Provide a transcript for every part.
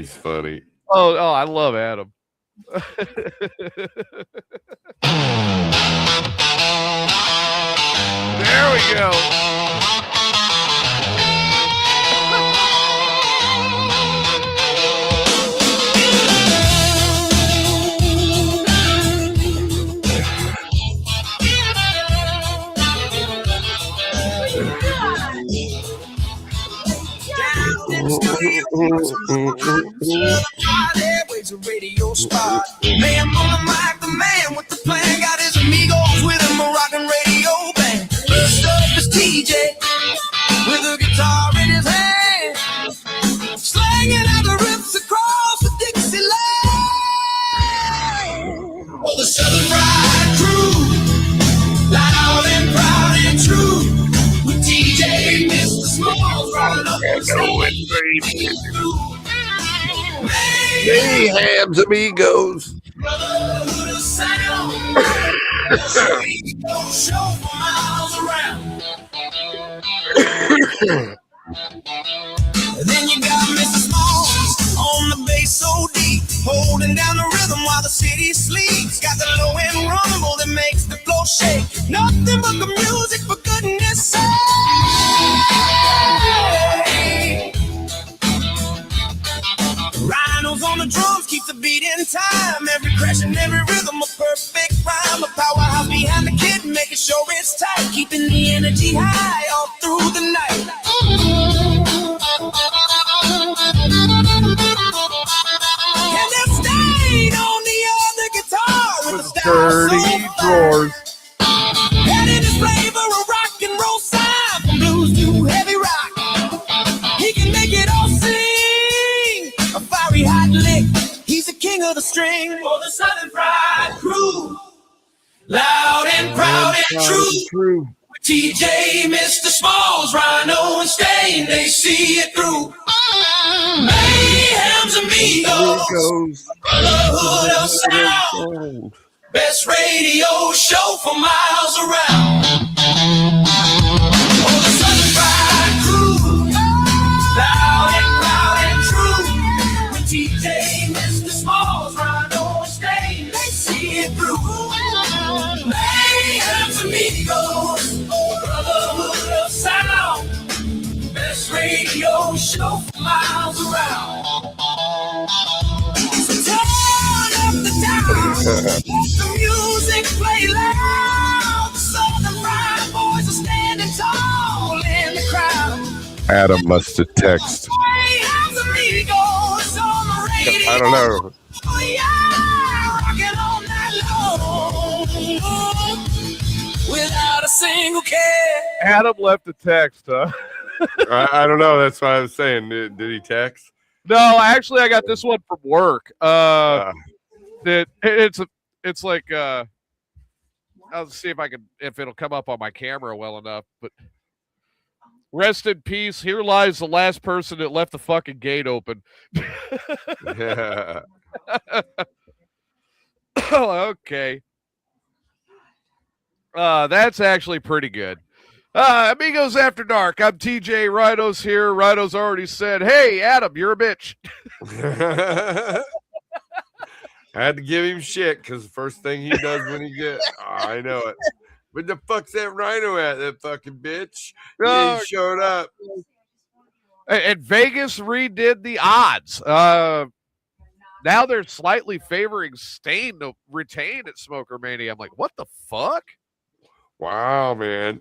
he's funny. Oh, I love Adam. There we go. A radio spot. Mayhem on the mic, the man with the plan. Got his amigos with him, a rockin' radio band. First up is TJ with a guitar in his hand, slanging out the riffs across the Dixie land. Oh, the Southern Fried Crew, loud and proud and true. With TJ, Mr. Smalls, rolling up the stage. Mayhem's Amigos. Brotherhood of sound. Show for miles around. Then you got Mr. Smalls on the bass so deep, holding down the rhythm while the city sleeps. Got the low end rumble that makes the floor shake. Nothing but the music, for goodness sake. Rhinos on the drums keep the beat in time. Every crash and every rhythm a perfect rhyme. A powerhouse behind the kid, making sure it's tight, keeping the energy high all through the night. And they're staying on the other guitar with the style so drawers. adding his flavor of rock and roll sound, from blues to heavy rock. He can make it all sing. A fiery hot lick, he's the king of the string. For the Southern Fried Crew, loud and proud and true. With TJ, Mr. Smalls, Rhino and Stain, they see it through. Mayhem's Amigos, brotherhood of sound. Best radio show for miles around. Oh, the Southern Fried Crew, loud and proud and true. With TJ, Mr. Smalls, Rhino and Stain, they see it through. Mayhem's Amigos, brotherhood of sound. Best radio show for miles around. So turn up the dial, let the music play loud. The Southern Fried Boys are standing tall in the crowd. Adam must have texted. Mayhem's Amigos on the radio. I don't know. Oh yeah, rocking all night long without a single care. Adam left a text, huh? I don't know. That's what I was saying. Did he text? No, actually, I got this one from work. That it's like I'll see if it'll come up on my camera well enough. But rest in peace. Here lies the last person that left the fucking gate open. Yeah. Oh, okay. That's actually pretty good. Amigos After Dark. I'm TJ. Rhino's here. Rhino's already said, "Hey, Adam, you're a bitch." I had to give him shit because the first thing he does when he gets, I know it. Where the fuck's that Rhino at? That fucking bitch. He ain't showed up. And Vegas redid the odds. Now they're slightly favoring Stain to retain at Smoker Mania. I'm like, what the fuck? Wow, man.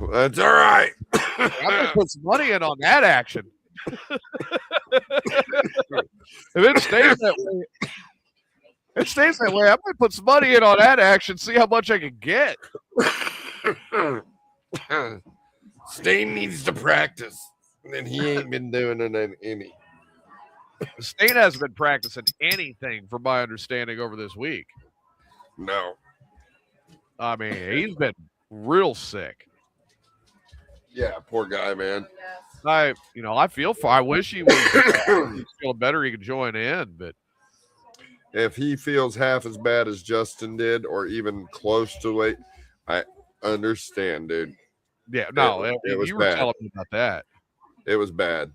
Well, that's all right. I'm gonna put some money in on that action. If it stays that way, I'm gonna put some money in on that action, see how much I can get. Stain needs to practice, and he ain't been doing it any. Stain hasn't been practicing anything, from my understanding, over this week. No. I mean, he's been real sick. Yeah, poor guy, man. I feel for. I wish he was feeling better. He could join in, but if he feels half as bad as Justin did, or even close to it, I understand, dude. Yeah, no, it was you were bad. telling me about that. It was bad.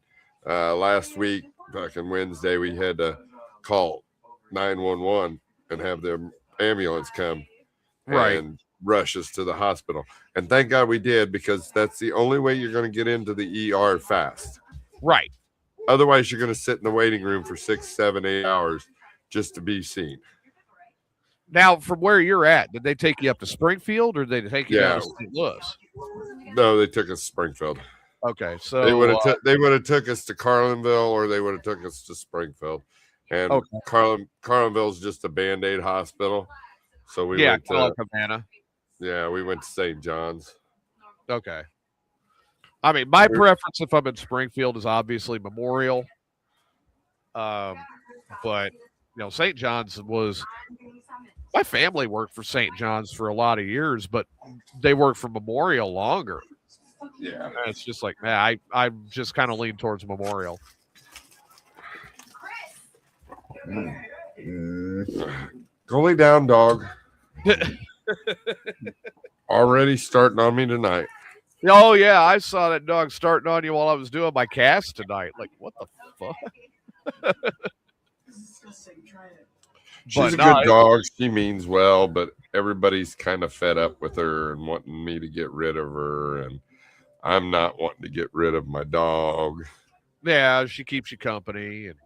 Last week, fucking Wednesday, we had to call 911 and have the ambulance come and rush us to the hospital. And thank God we did, because that's the only way you're going to get into the ER fast. Right. Otherwise, you're going to sit in the waiting room for 6, 7, 8 hours just to be seen. Now, from where you're at, did they take you up to Springfield or did they take you down to St. Louis? No, they took us to Springfield. Okay, so they would have took us to Carlinville, or they would have took us to Springfield. And Carlinville's just a Band-Aid hospital. So we went to Havana. Yeah, we went to St. John's. Okay. I mean, my preference if I'm in Springfield is obviously Memorial. But St. John's was, my family worked for St. John's for a lot of years, but they worked for Memorial longer. Yeah. And it's just like, man, I just kind of lean towards Memorial. Go lay down, dog. Already starting on me tonight. Oh, yeah, I saw that dog starting on you while I was doing my cast tonight. Like, what the fuck? She's a good dog. She means well, but everybody's kind of fed up with her and wanting me to get rid of her, and I'm not wanting to get rid of my dog. Yeah, she keeps you company. And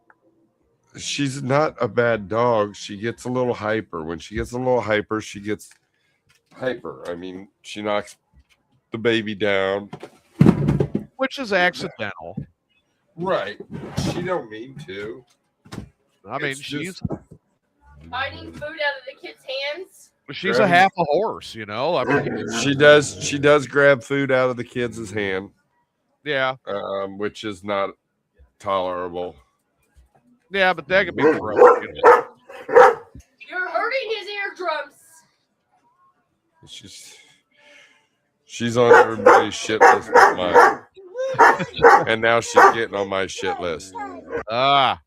she's not a bad dog. She gets a little hyper. When she gets a little hyper, she gets hyper. I mean, she knocks the baby down. Which is accidental. Right. She don't mean to. I mean, she's hiding food out of the kids' hands. She's a half a horse, you know. I mean, she does grab food out of the kids' hand. Yeah. Which is not tolerable. Yeah, but that could be gross. You're hurting his eardrums. She's on everybody's shit list but mine. And now she's getting on my shit list. Ah.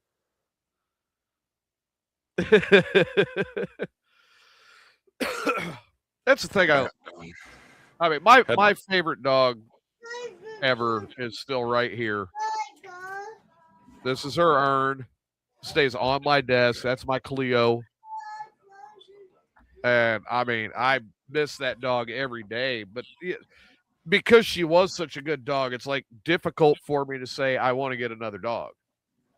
That's the thing. I mean, my favorite dog ever is still right here. This is her urn. Stays on my desk. That's my Cleo. And I mean, I miss that dog every day, but because she was such a good dog, it's like difficult for me to say I want to get another dog.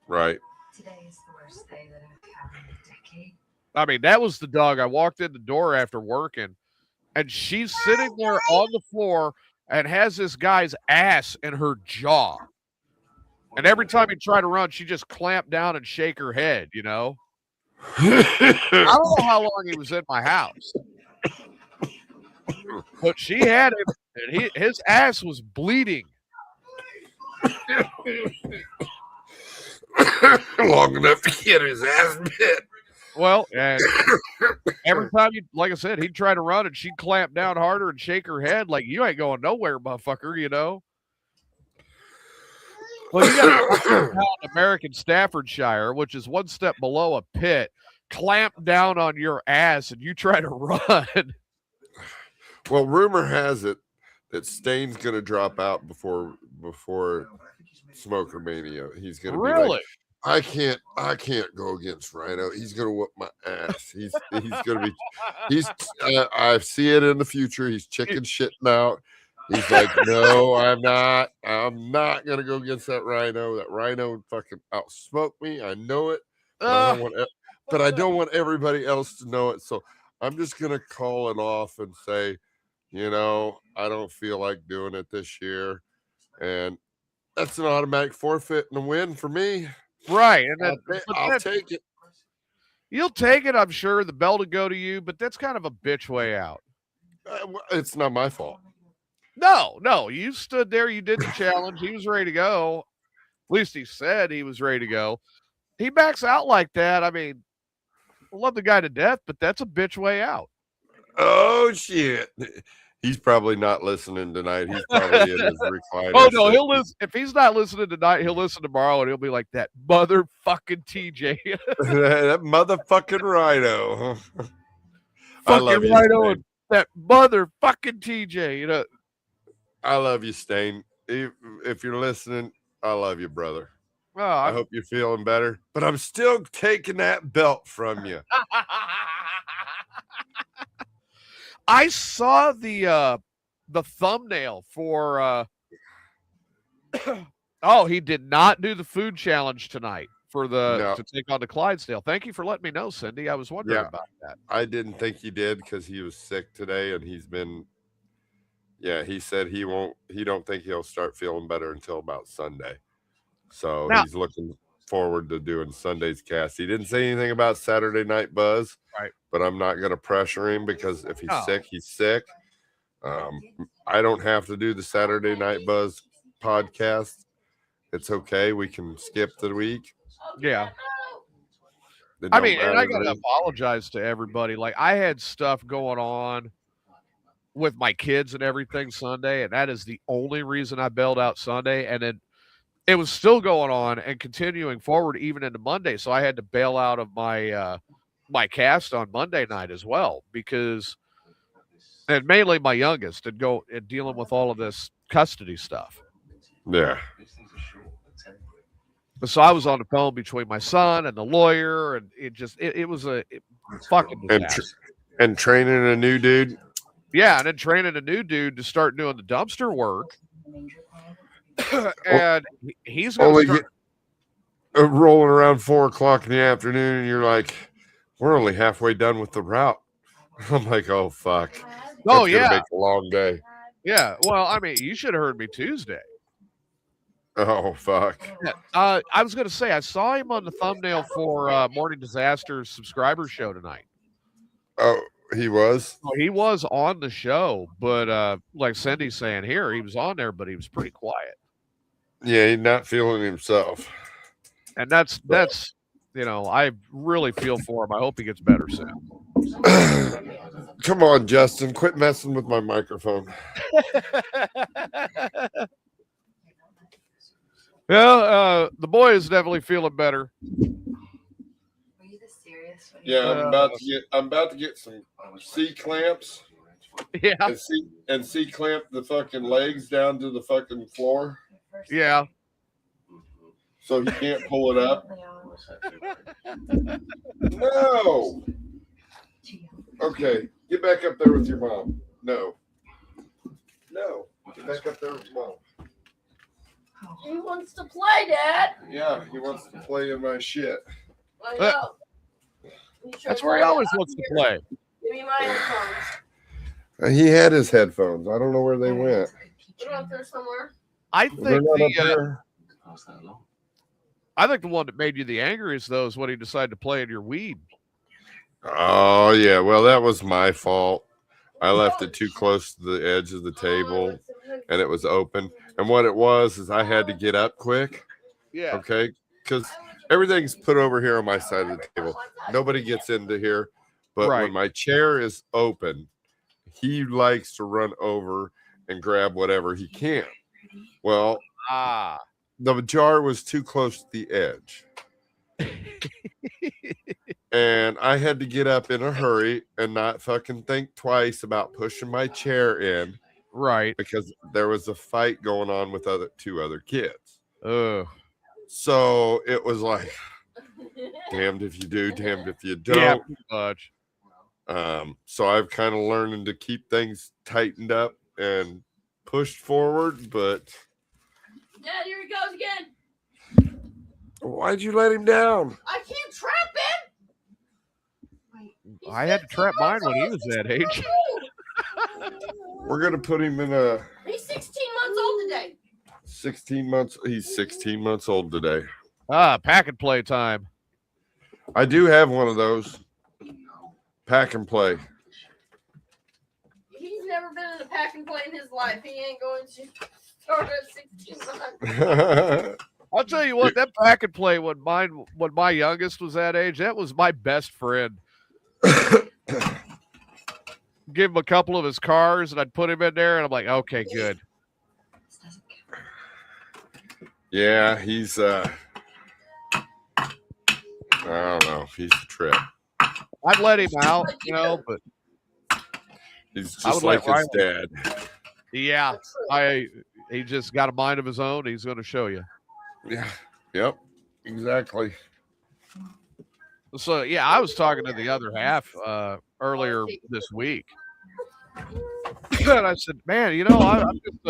Right. Today is the worst day that I've had in a decade. I mean, that was the dog. I walked in the door after working, and she's sitting there on the floor and has this guy's ass in her jaw. And every time he tried to run, she just clamped down and shake her head, you know? I don't know how long he was in my house. But she had him, and his ass was bleeding. Long enough to get his ass bit. Well, and every time like I said, he'd try to run and she'd clamp down harder and shake her head like, you ain't going nowhere, motherfucker, you know? Well, you got American Staffordshire, which is one step below a pit, clamp down on your ass and you try to run. Well, rumor has it that Stain's going to drop out before Smoker Mania. He's going to be like, I can't go against Rhino. He's going to whoop my ass. He's going to be, I see it in the future. He's chicken shitting out. He's like, no, I'm not going to go against that Rhino. That Rhino fucking outsmoke me. I know it. But I don't want everybody else to know it. So I'm just going to call it off and say, you know, I don't feel like doing it this year. And that's an automatic forfeit and a win for me. Right. And I'll take it. You'll take it, I'm sure. The belt will go to you, but that's kind of a bitch way out. It's not my fault. No. You stood there. You did the challenge. He was ready to go. At least he said he was ready to go. He backs out like that. I mean, I love the guy to death, but that's a bitch way out. Oh, shit. He's probably not listening tonight. He's probably in his recliner. Oh, no, he'll listen. If he's not listening tonight, he'll listen tomorrow, and he'll be like, that motherfucking TJ. That motherfucking Rhino. Fucking Rhino and that motherfucking TJ. You know. I love you, Stain. If you're listening, I love you, brother. Oh, I hope you're feeling better. But I'm still taking that belt from you. I saw the thumbnail for oh, he did not do the food challenge tonight for No. to take on the Clydesdale. Thank you for letting me know, Cindy. I was wondering Yeah. about that. I didn't think he did because he was sick today, and he's been. Yeah, he said he don't think he'll start feeling better until about Sunday. So Now- he's looking forward to doing Sunday's cast. He didn't say anything about Saturday Night Buzz, Right. but I'm not going to pressure him because if he's No. sick, he's sick. I don't have to do the Saturday Night Buzz podcast. It's okay. We can skip the week. Yeah. It I don't mean, and I matter to got to me. apologize to everybody. Like, I had stuff going on with my kids and everything Sunday, and that is the only reason I bailed out Sunday. And then it was still going on and continuing forward even into Monday. So I had to bail out of my my cast on Monday night as well because, and mainly my youngest, and dealing with all of this custody stuff. Yeah. So I was on the phone between my son and the lawyer, and it was a fucking disaster. And training a new dude. Yeah, and then training a new dude to start doing the dumpster work. And he's going Only to start. rolling around 4:00 in the afternoon, and you're like, we're only halfway done with the route. I'm like, oh fuck. Oh, That's yeah. gonna make a long day. Yeah. Well, I mean, you should have heard me Tuesday. Oh fuck. I was going to say, I saw him on the thumbnail for Morning Disaster's subscriber show tonight. Oh, he was? Well, he was on the show, but like Cindy's saying here, he was on there, but he was pretty quiet. Yeah, he's not feeling himself. And that's I really feel for him. I hope he gets better soon. Come on, Justin. Quit messing with my microphone. Well, the boy is definitely feeling better. Were you this serious? Yeah, I'm about to get some C clamps. Yeah. And C clamp the fucking legs down to the fucking floor. Yeah. So he can't pull it up. No. Okay, get back up there with your mom. No. Get back up there with your mom. He wants to play, Dad. Yeah, he wants to play in my shit. I know. That's where he always wants to play. Give me my headphones. He had his headphones. I don't know where they went. Put them up there somewhere. I They're think not up there. I think the one that made you the angriest though is when he decided to play in your weed. Oh yeah, well that was my fault. I left it too close to the edge of the table, and it was open. And what it was is I had to get up quick. Yeah. Okay, because everything's put over here on my side of the table. Nobody gets into here, but Right. when my chair is open, he likes to run over and grab whatever he can. Well, the jar was too close to the edge. And I had to get up in a hurry and not fucking think twice about pushing my chair in. Right. Because there was a fight going on with two other kids. Ugh. So it was like, damned if you do, damned if you don't. Yeah, pretty much. So I've kind of learned to keep things tightened up and pushed forward, but Dad, here he goes again. why'd you let him down? I can't trap him. I had to trap mine when he was that age. We're gonna put him in a He's 16 months old today. 16 months. He's 16 months old today. Pack and play time. I do have one of those. Pack and play. He's never been in a pack and play in his life. He ain't going to start at 16 months. I'll tell you what, that pack and play when my youngest was that age, that was my best friend. Give him a couple of his cars and I'd put him in there and I'm like, okay, good. Yeah, he's I don't know. He's a trip. I'd let him out, but He's I just would like let his dad. yeah, he just got a mind of his own. He's going to show you. Yeah. Yep. Exactly. So yeah, I was talking to the other half earlier this week, and I said, "Man, you know, I'm just."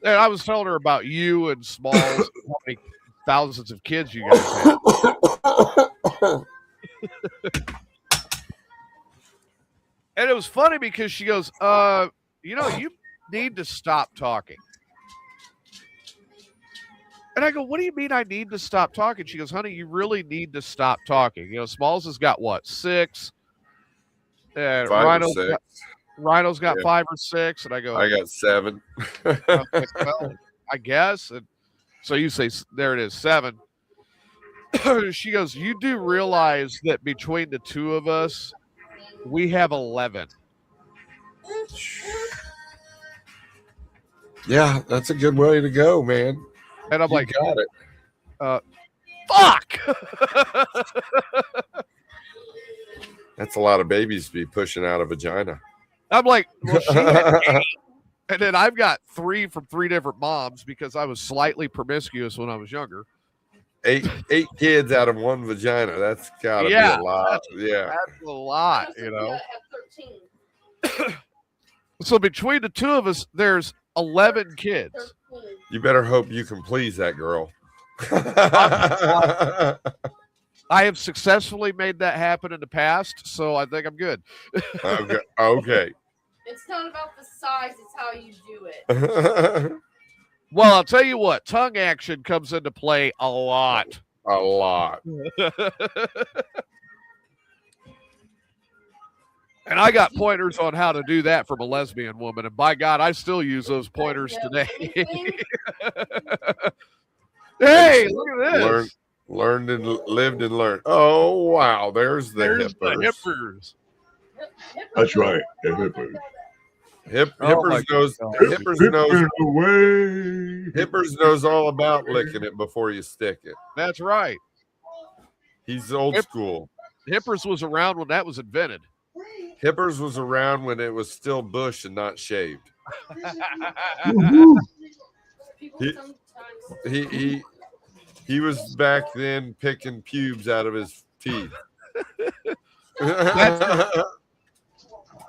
And I was telling her about you and Smalls, how many thousands of kids you guys have. And it was funny because she goes, you know, you need to stop talking. And I go, what do you mean I need to stop talking? She goes, honey, you really need to stop talking. You know, Smalls has got what, 6? And 5 or 6. Rhino's got Yeah. 5 or 6. And I go, I got 7. I was like, well, I guess. And so you say, there it is, 7. She goes, you do realize that between the two of us, we have 11. Yeah, that's a good way to go, man. And I'm You like, got it. fuck. That's a lot of babies to be pushing out a vagina. I'm like, well, she had 8. And then I've got 3 from 3 different moms because I was slightly promiscuous when I was younger. 8 kids out of one vagina. That's gotta be a lot. Yeah. That's a lot, you know. Have 13. So between the two of us, there's 11 kids. 13. You better hope you can please that girl. I have successfully made that happen in the past, so I think I'm good. Okay. It's not about the size, it's how you do it. Well, I'll tell you what, tongue action comes into play a lot. A lot. And I got pointers on how to do that from a lesbian woman. And by God, I still use those pointers today. Hey, look at this. Learned and lived and learned. Oh, wow. There's the There's hippers. the hippers. That's right. The hippers. Hippers knows. Hippers knows. Away. Hippers knows all about licking it before you stick it. That's right. He's old school. Hippers was around when that was invented. Hippers was around when it was still bush and not shaved. He was back then picking pubes out of his teeth.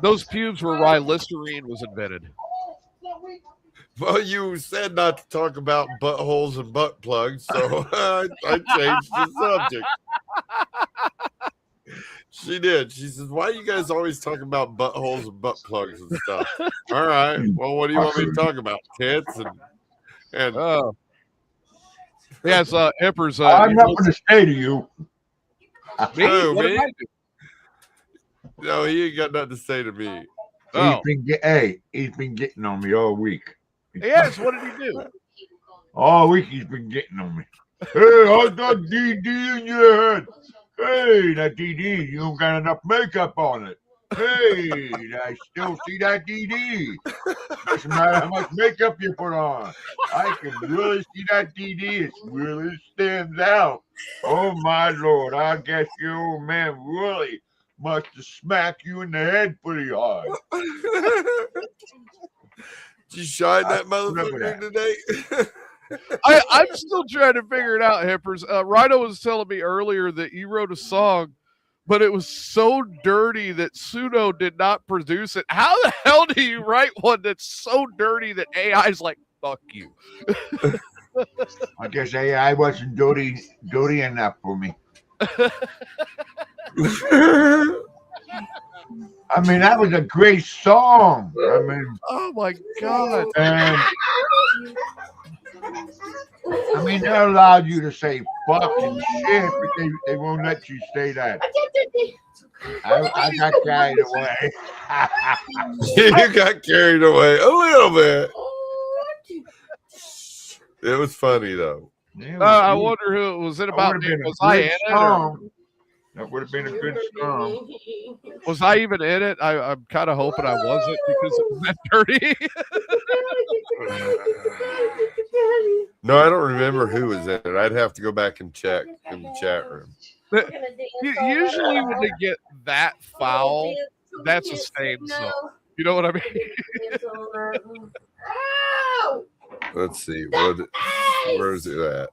Those pubes were why Listerine was invented. Well, you said not to talk about buttholes and butt plugs, so I changed the subject. She did. She says, why are you guys always talking about buttholes and butt plugs and stuff? All right. Well, what do you want me to talk about? Tits and yes, hippers. I'm not going to say to you. Who, What me? did I do? No, he ain't got nothing to say to me. Oh. He's been getting on me all week. Yes, what did he do? All week he's been getting on me. Hey, I got DD in your head. Hey, that DD, you don't got enough makeup on it. Hey, I still see that DD. Doesn't matter how much makeup you put on. I can really see that DD. It really stands out. Oh, my Lord. I guess your old man really must have smacked you in the head pretty hard. Did you shine that motherfucker today? I'm still trying to figure it out, hippers. Rhino was telling me earlier that you wrote a song, but it was so dirty that Pseudo did not produce it. How the hell do you write one that's so dirty that AI's like, fuck you? I guess AI wasn't dirty enough for me. I mean, that was a great song. I mean, Oh my God. and I mean, they're allowed you to say fucking shit, but they won't let you say that. I got carried away. You got carried away a little bit. It was funny though. I wonder who it was. It about me? Was I in it? Or That would have been a good song. was I even in it? I'm kind of hoping I wasn't because it was that dirty. No, I don't remember who was in it. I'd have to go back and check in the chat room. Usually when they get that foul, that's a stain song. You know what I mean? Ow! Let's see. Where's it at?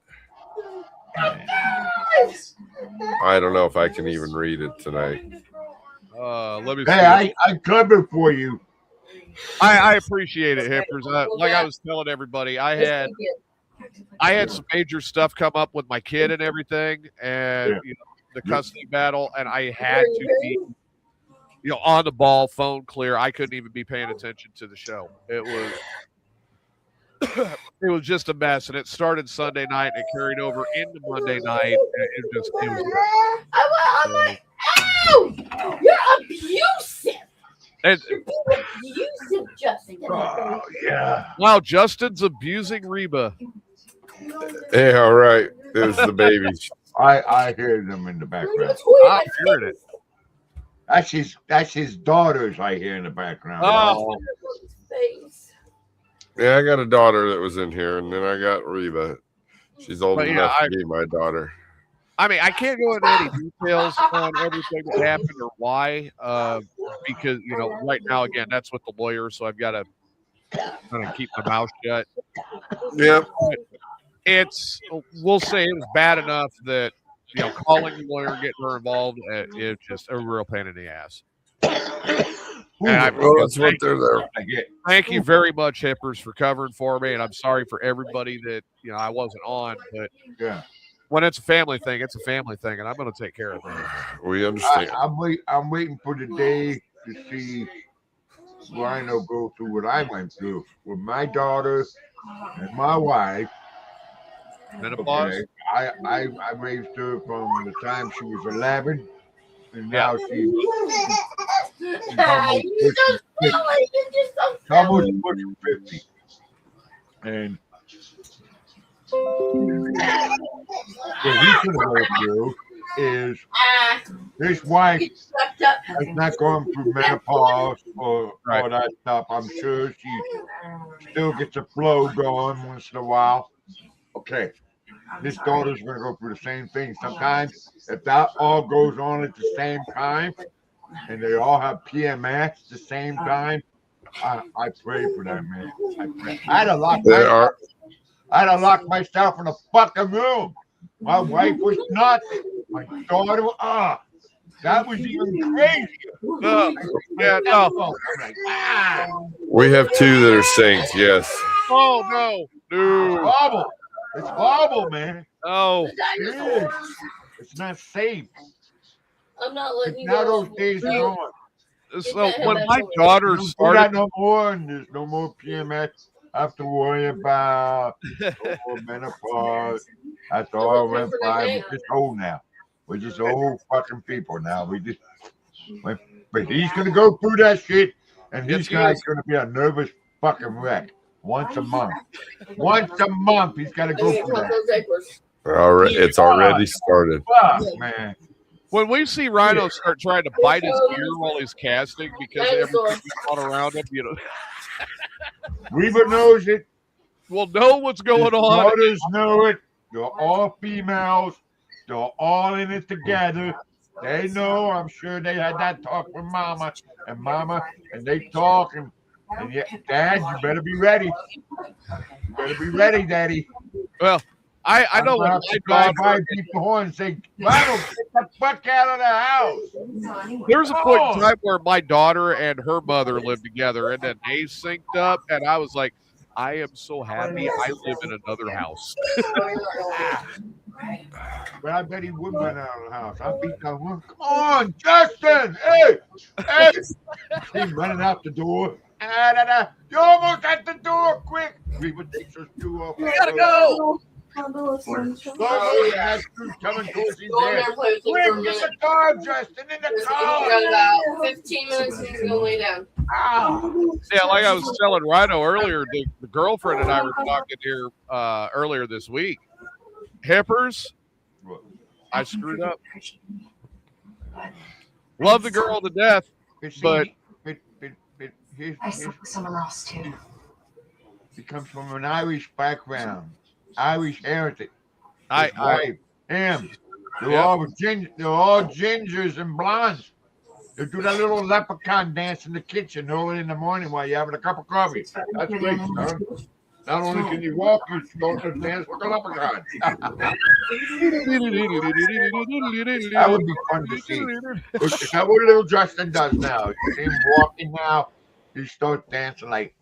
I don't know if I can even read it tonight. Let me see. Hey, I covered for you. I appreciate it, Hippers. Like I was telling everybody, I had some major stuff come up with my kid and everything, and the custody battle, and I had to be, on the ball, phone clear. I couldn't even be paying attention to the show. It was. It was just a mess, and it started Sunday night and it carried over into Monday night. I'm like, ow! You're abusive. You're being abusive, Justin. Oh, yeah. Wow, Justin's abusing Reba. Yeah, all right. There's the babies. I hear them in the background. I heard it. That's his daughters I hear in the background. Oh. Yeah, I got a daughter that was in here, and then I got Reba. She's old enough to be my daughter. I mean, I can't go into any details on everything that happened or why, because right now, again, that's with the lawyer, so I've got to kind of keep my mouth shut. Yeah, we'll say it was bad enough that calling the lawyer and getting her involved, it's just a real pain in the ass. That's what they're there. Thank you very much, Hippers, for covering for me, and I'm sorry for everybody that I wasn't on, but when it's a family thing, it's a family thing, and I'm going to take care of it. We understand. I'm waiting for the day to see Rhino go through what I went through with my daughter and my wife. Menopause? Okay. I raised her from the time she was 11, and now she's almost pushing 50. And what he's going to go through is his wife has not gone through menopause or that stuff. I'm sure she still gets a flow going once in a while. Okay. His daughter's going to go through the same thing. Sometimes, if that all goes on at the same time, and they all have PMS at the same time, I pray for that, man. I pray. I'd have locked myself in a fucking room. My wife was nuts. My daughter, that was even crazier. No. We have two that are saints, yes. Oh, no. Dude. It's horrible, man. Oh. It's not safe. I'm not letting you now go. Those days are gone. So when my daughter started, no more, and there's no more PMS. I have to worry about no more menopause. That's all I went by. We're just old now. We're just old fucking people now. But he's gonna go through that shit, and this guy's gonna be a nervous fucking wreck once a month. Once a month, he's gotta go through that. All right, it's already started. Fuck, man. When we see Rhino start trying to bite his ear while he's casting because everything's all around him, Reba knows it. We'll know what's going on. Daughters know it. They're all females. They're all in it together. They know. I'm sure they had that talk with Mama, and they talk and Dad, you better be ready. You better be ready, Daddy. Well, I know when my daughter beat the horn and say, "Ronald, get the fuck out of the house." There's a point in time where my daughter and her mother lived together, and then they synced up, and I was like, I am so happy I live in another house. But I bet he would run out of the house. I beat that one. Come on, Justin! Hey! He's running out the door. You almost at the door, quick! Reba takes her shoe off. We gotta go! Coming towards his head. Quick, get the car, Justin, in the car! 15 minutes and he's gonna lay down. Yeah, like I was telling Rhino earlier, the girlfriend and I were talking here earlier this week. Hippers, I screwed up. Love the girl to death, but I slept with someone else too. He comes from an Irish background, Irish heritage. Him. They're all gingers and blondes. They do that little leprechaun dance in the kitchen early in the morning while you're having a cup of coffee. That's great, son. Not only can you walk, you start to dance with a leprechaun. That would be fun to see. Is that what little Justin does now? You see him walking now, he starts dancing like.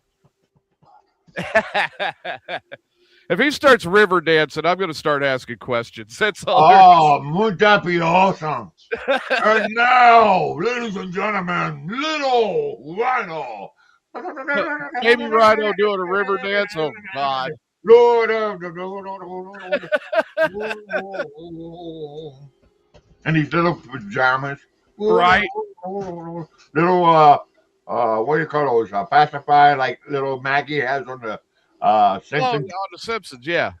If he starts river dancing, I'm going to start asking questions. That's all. Oh, wouldn't that be awesome? And now, ladies and gentlemen, little Rhino. Baby Rhino doing a river dance. Oh God! And these little pajamas, Right. Little what do you call those? Pacifier, like little Maggie has on the Oh, Simpsons. on the Simpsons, yeah.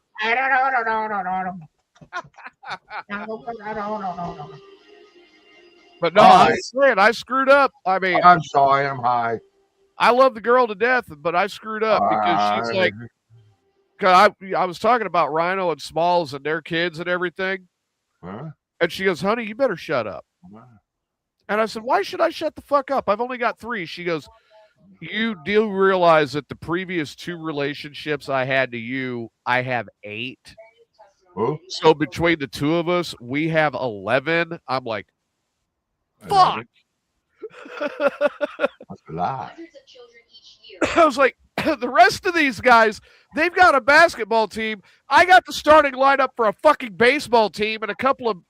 But no, I'm saying I screwed up. I mean, I'm sorry, I'm high. I love the girl to death, but I screwed up because she's like, cause I was talking about Rhino and Smalls and their kids and everything, Huh? and she goes, "Honey, you better shut up." And I said, "Why should I shut the fuck up? I've only got 3." She goes, "You do realize that the previous 2 relationships I had to you, I have 8. Huh? So between the 2 of us, we have 11." I'm like, fuck. That's a lot. I was like, the rest of these guys, they've got a basketball team. I got the starting lineup for a fucking baseball team and a couple of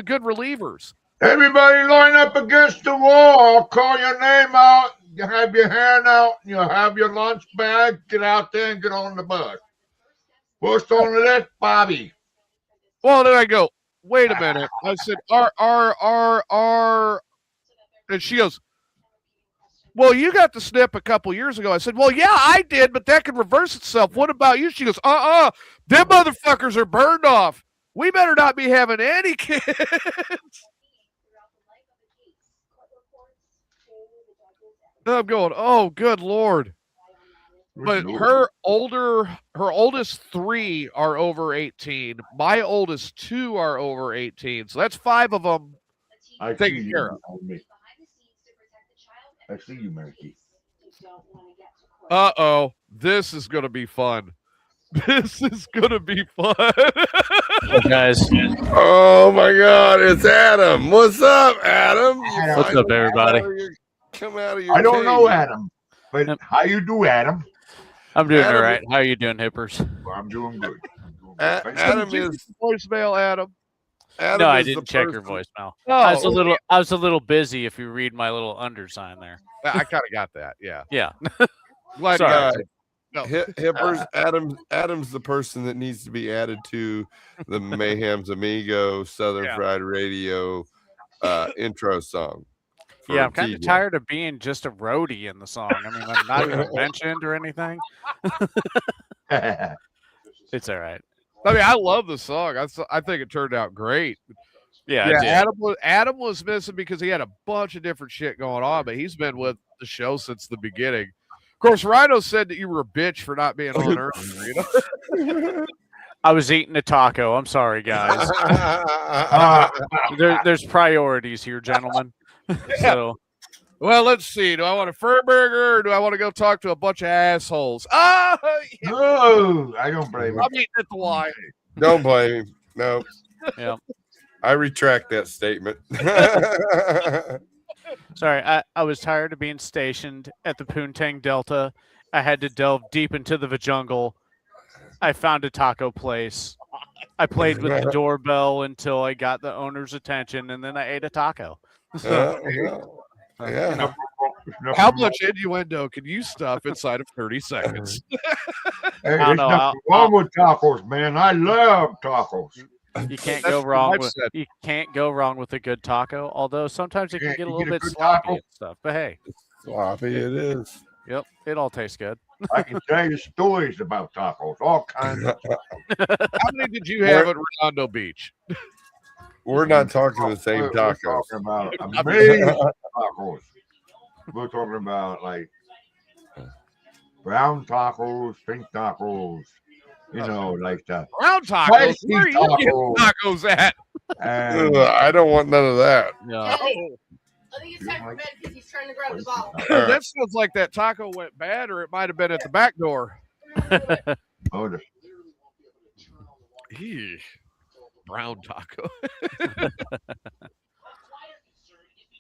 good relievers. Everybody line up against the wall. I'll call your name out. You have your hand out. You have your lunch bag. Get out there and get on the bus. What's on the list, Bobby? Well, then I go, wait a minute. I said, R. And she goes, well, you got the snip a couple years ago. I said, well, yeah, I did, but that could reverse itself. What about you? She goes, them motherfuckers are burned off. We better not be having any kids. I'm going, oh, good Lord. But her oldest 3 are over 18. My oldest 2 are over 18. So that's 5 of them taken care of. I see you, Marky. Uh-oh. This is going to be fun. This is going to be fun. Hey guys. Oh my God, it's Adam. What's up, Adam? What's up, everybody? Come out of your I don't cave. know Adam, but how you do, Adam? I'm doing Adam- all right. How are you doing, Hippers? Well, I'm doing good. Adam is Voicemail, Adam. Adam No, I is the didn't check your person- voicemail. Oh, I was a little busy. If you read my little undersign there. I kind of got that. Yeah. Yeah. Glad Sorry. you got it. No. Hippers. Adam's the person that needs to be added to the Mayhem's Amigo Southern Yeah. Fried Radio intro song. for Yeah, I'm kind of TJ. tired of being just a roadie in the song. I mean, I'm not even mentioned or anything. It's all right. I mean, I love the song. I think it turned out great. Yeah, Yeah, I did. Adam was missing because he had a bunch of different shit going on, but he's been with the show since the beginning. Of course, Rhino said that you were a bitch for not being on earlier. You know? I was eating a taco. I'm sorry, guys. There's priorities here, gentlemen. So Well, let's see. Do I want a fur burger or do I want to go talk to a bunch of assholes? Yeah. No, I don't blame him. I'm eating at the line. Don't blame him. No. Yeah. I retract that statement. sorry, I was tired of being stationed at the Poontang Delta. I had to delve deep into the jungle. I found a taco place. I played with the doorbell until I got the owner's attention, and then I ate a taco. Yeah. How much innuendo can you stuff inside of 30 seconds? Hey, I don't there's know, nothing wrong with tacos, man. I love tacos. You can't That's go what wrong I've with said. you can't go wrong with a good taco. Although sometimes it can Yeah, get a you little get a bit good sloppy taco. and stuff. But hey, Sloppy it is. yep, it all tastes good. I can tell you stories about tacos, all kinds of. How many did you have at Redondo Beach? We're not talking the same We're tacos. talking about amazing tacos. We're talking about like brown tacos, pink tacos, you know, like the Round tacos. spicy Where are you getting tacos at? and I don't want none of that. Yeah. Oh, I think it's time for bed because he's trying to grab the bottle. All right. that sounds like that taco went bad, or it might have been at the back door. Oh, Eesh. Brown taco.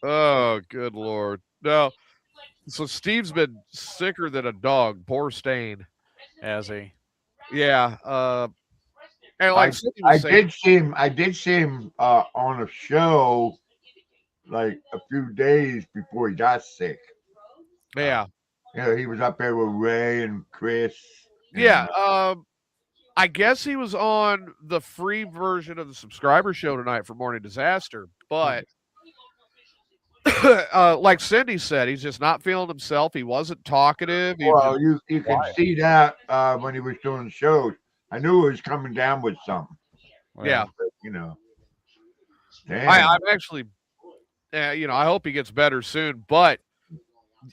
Oh, good Lord. No. So Steve's been sicker than a dog. Poor Stain. Has he? Yeah. And like Cindy I was saying, did see him on a show like a few days before he got sick. yeah. He was up there with Ray and Chris. And, Yeah. I guess he was on the free version of the subscriber show tonight for Morning Disaster, but like Cindy said, he's just not feeling himself. He wasn't talkative. He well, just, you can see that when he was doing shows. I knew he was coming down with something. yeah. But, damn. I'm actually, I hope he gets better soon. But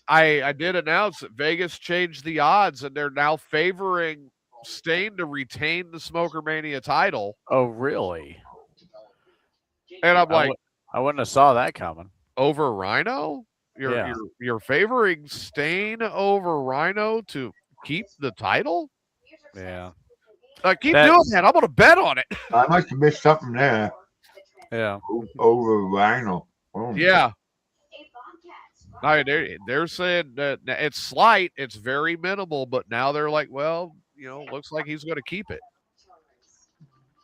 I did announce that Vegas changed the odds, and they're now favoring Stain to retain the Smoker Mania title. Oh, really? And I'm like, I wouldn't have saw that coming. over Rhino? You're favoring Stain over Rhino to keep the title? Yeah. Keep doing that. I'm going to bet on it. I must have missed something there. Yeah. Over Rhino. Oh. Yeah. I mean, they're saying that it's slight, it's very minimal, but now they're like, well, looks like he's going to keep it.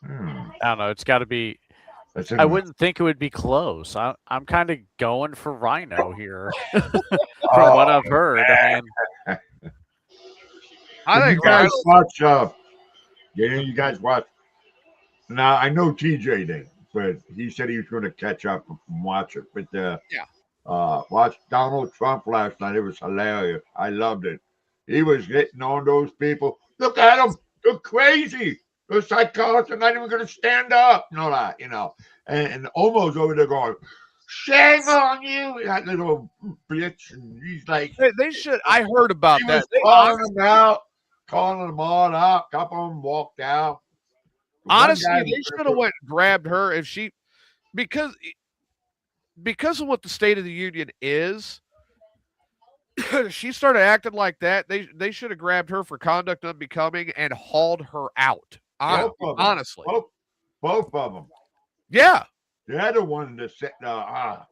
Hmm. I don't know. It's got to be. That's I wouldn't think it would be close. I'm kind of going for Rhino here, from what I've heard. I mean, I think you guys watch. You guys watch. Now I know TJ did, but he said he was going to catch up and watch it. But watch Donald Trump last night. It was hilarious. I loved it. He was hitting on those people. Look at them. They're crazy. The psychologists are not even going to stand up. And almost over there going, shame on you, that little bitch. And he's like, they should. I heard about he that. was calling them all out. A couple of them walked out. Honestly, they should have went and grabbed her if she, because of what the State of the Union is. She started acting like that. They should have grabbed her for conduct unbecoming and hauled her out. Honestly, both of them. Yeah, the other one that said, I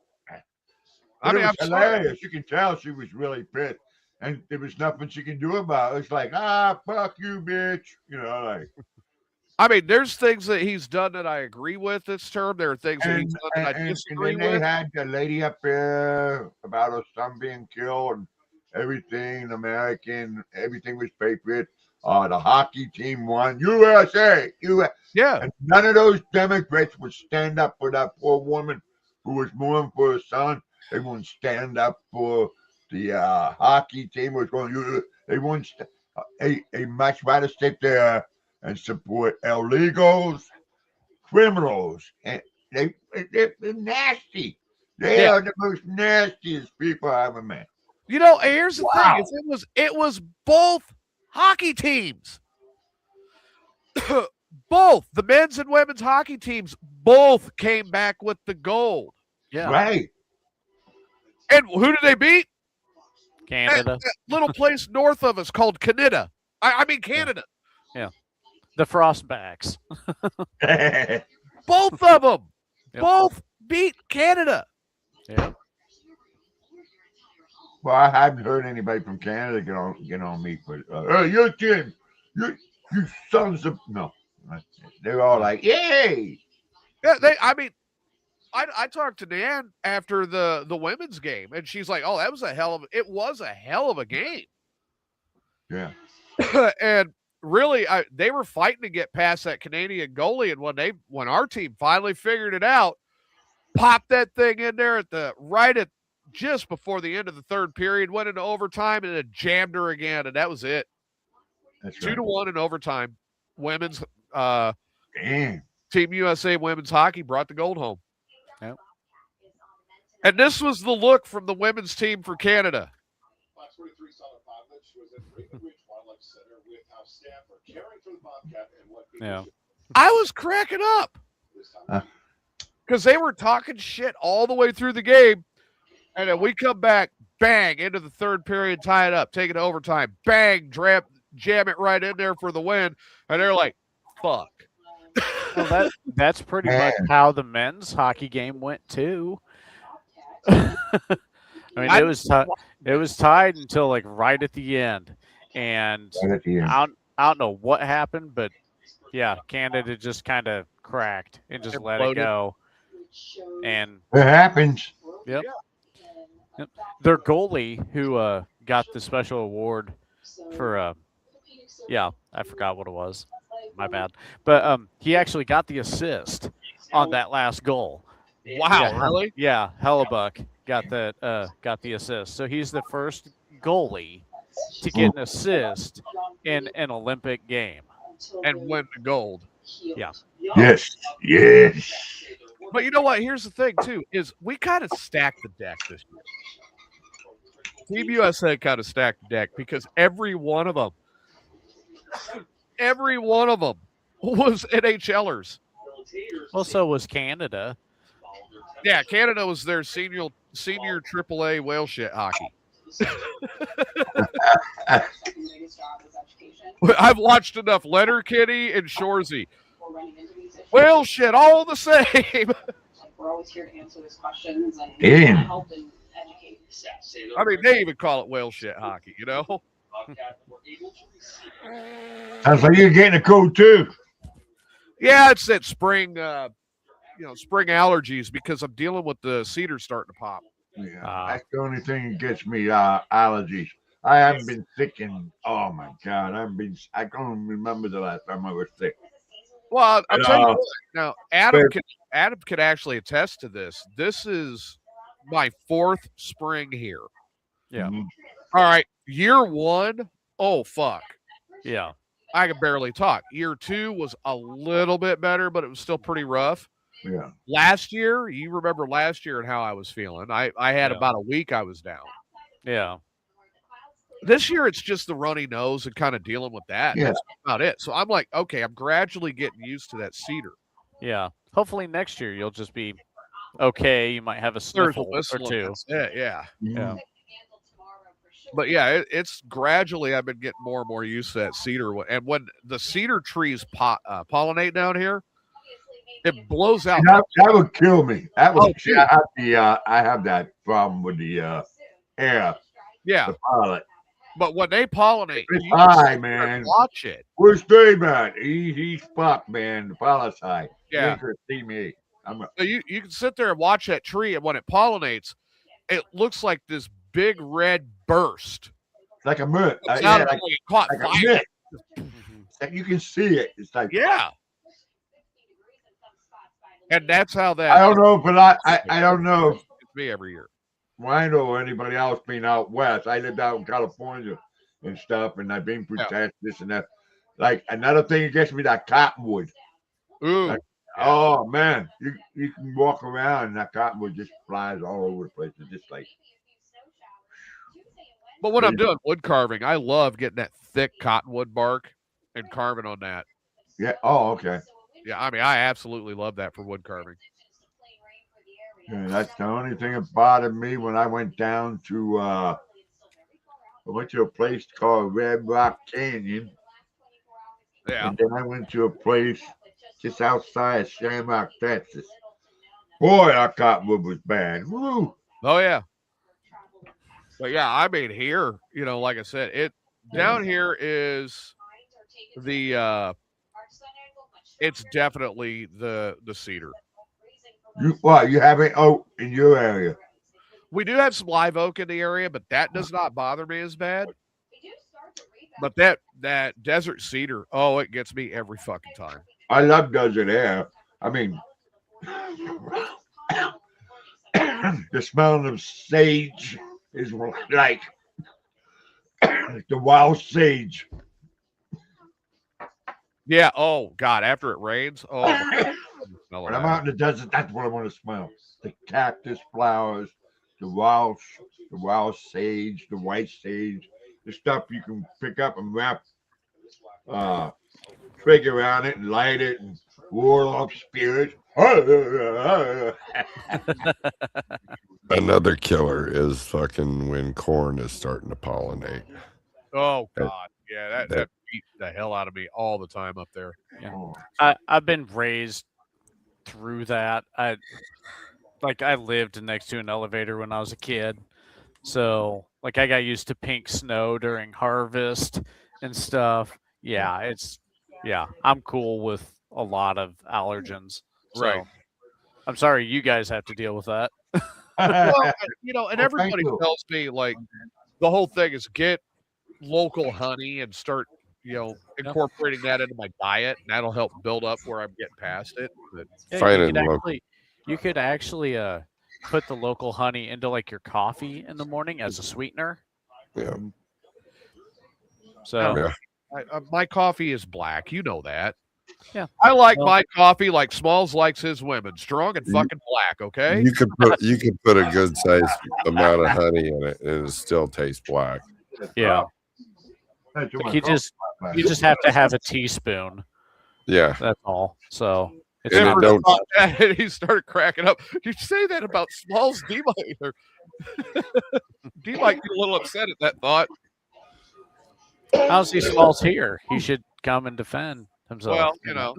mean, mean, it was I'm hilarious. sorry. You can tell she was really pissed, and there was nothing she can do about it. It's like, fuck you, bitch. I mean, there's things that he's done that I agree with this term. There are things that he's done that I disagree and then with. they had the lady up there about her son being killed and everything, American, everything was patriot. The hockey team won. USA. Yeah. And none of those Democrats would stand up for that poor woman who was mourning for her son. They wouldn't stand up for the hockey team. They wouldn't. They much rather sit there and support illegals, criminals, and they're nasty. They are the most nastiest people I ever met. Here's the thing: is it was both hockey teams, both the men's and women's hockey teams, both came back with the gold. Yeah, right. And who did they beat? Canada. That little place north of us called Canada. I mean Canada. Yeah. The Frostbacks. Both of them. Yep. Both beat Canada. Yeah. Well, I haven't heard anybody from Canada get on me, but hey, you're kidding. You sons of no. They're all like, yay. Yeah, I talked to Nan after the women's game, and she's like, "Oh, it was a hell of a game." Yeah. And really, they were fighting to get past that Canadian goalie, and when our team finally figured it out, popped that thing in there at just before the end of the third period, went into overtime, and it jammed her again, and that was it. That's 2-1 in overtime. Women's Damn. Team USA women's hockey brought the gold home. Yep. And this was the look from the women's team for Canada. Yeah. I was cracking up because they were talking shit all the way through the game. And then we come back, bang, into the third period, tie it up, take it to overtime, bang, jam it right in there for the win, and they're like, "Fuck." Well, that's pretty much how the men's hockey game went too. I mean, it was tied until like right at the end, and Right at the end. I don't know what happened, but yeah, Canada just kind of cracked and just let it Imploded. go. And It happens. yep. Their goalie, who got the special award for yeah, I forgot what it was. My bad. But he actually got the assist on that last goal. Wow, really? Yeah, Hellebuck got the assist. So he's the first goalie to get an assist in an Olympic game. And win the gold. Yeah. Yes. Yes. But you know what? Here's the thing too: is we kind of stacked the deck this year. Team USA kind of stacked the deck because every one of them was NHLers. Well, so was Canada. Yeah, Canada was their senior AAA whale shit hockey. I've watched enough Letterkenny and Shoresy. Whale shit, all the same. We're always here to answer those questions and Damn. help and educate. I mean, they even call it whale shit hockey, you know? Sounds like you're getting a cold too. Yeah, it's that spring, spring allergies because I'm dealing with the cedar starting to pop. Yeah, that's the only thing that gets me allergies. I haven't been sick in, oh my God, I can't remember the last time I was sick. Well, I'll tell you what, now Adam can actually attest to this. This is my fourth spring here. Yeah. Mhm. All right, year one, oh fuck. Yeah. I could barely talk. Year two was a little bit better, but it was still pretty rough. Yeah. Last year, you remember last year and how I was feeling. I had Yeah. about a week I was down. Yeah. This year, it's just the runny nose and kind of dealing with that. Yeah. That's about it. So I'm like, okay, I'm gradually getting used to that cedar. Yeah. Hopefully next year you'll just be okay. You might have a There's a sniffle or whistle and two. that's it, yeah. Yeah. But yeah, it's gradually I've been getting more and more used to that cedar. And when the cedar trees pollinate down here, it blows out. That would kill me. That would. dude. I have that problem with the air, Yeah, the pollen. but when they pollinate, It's you can high, sit there and man. watch it. Where's Dave at? He's fucked, man. The pollen's high. Yeah. He ain't gonna see me. So you can sit there and watch that tree, and when it pollinates, it looks like this big red burst. It's like a mist. It's Yeah, out of like it caught a fire. mist. It's like you can see it. It's like Yeah. And that's how that I don't know, but I don't know if it's me every year. Rhino or anybody else being out west. I lived out in California and stuff, and I've been through tests, this and that. Like another thing that gets me, that cottonwood. Ooh. Like, oh man, you can walk around and that cottonwood just flies all over the place. It's just like But when I'm doing wood carving, I love getting that thick cottonwood bark and carving on that. yeah. Oh, okay. Yeah, I mean, I absolutely love that for wood carving. Yeah, that's the only thing that bothered me when I went down to I went to a place called Red Rock Canyon. Yeah. And then I went to a place just outside of Shamrock, Texas. Boy, that cottonwood was bad. Woo! Oh yeah. But yeah, I mean here, like I said, it down here is the it's definitely the cedar. You have it oak in your area? We do have some live oak in the area, but that does not bother me as bad. But that desert cedar, oh, it gets me every fucking time. I love desert air. I mean, the smell of sage is like the wild sage. Yeah. Oh God, after it rains, oh. When I'm out in the desert, that's what I want to smell: the cactus flowers, the wild sage, the white sage, the stuff you can pick up and wrap twig around it and light it and ward off spirits. Another killer is fucking when corn is starting to pollinate. Oh God, Yeah, that beat the hell out of me all the time up there. Oh, I've been raised through that. I lived next to an elevator when I was a kid. So like I got used to pink snow during harvest and stuff. Yeah, I'm cool with a lot of allergens. So Right. I'm sorry you guys have to deal with that. Well, and Well, thank everybody you. tells me like the whole thing is get local honey and start, incorporating that into my diet, and that'll help build up where I'm getting past it. But Yeah, Finding local. you could actually put the local honey into like your coffee in the morning as a sweetener. Yeah. So Yeah. my coffee is black, you know that. Yeah. I like Well- my coffee like Smalls likes his women, strong and fucking black. Okay. You could put a good sized amount of honey in it and it still tastes black. yeah, That's what like my you just have to have a teaspoon. Yeah. That's all. So it's And not it don't- thought that, and he started cracking up. You say that about Smalls? D-Mike D-Mike get a little upset at that thought. how's he Smalls here? He should come and defend himself. Well,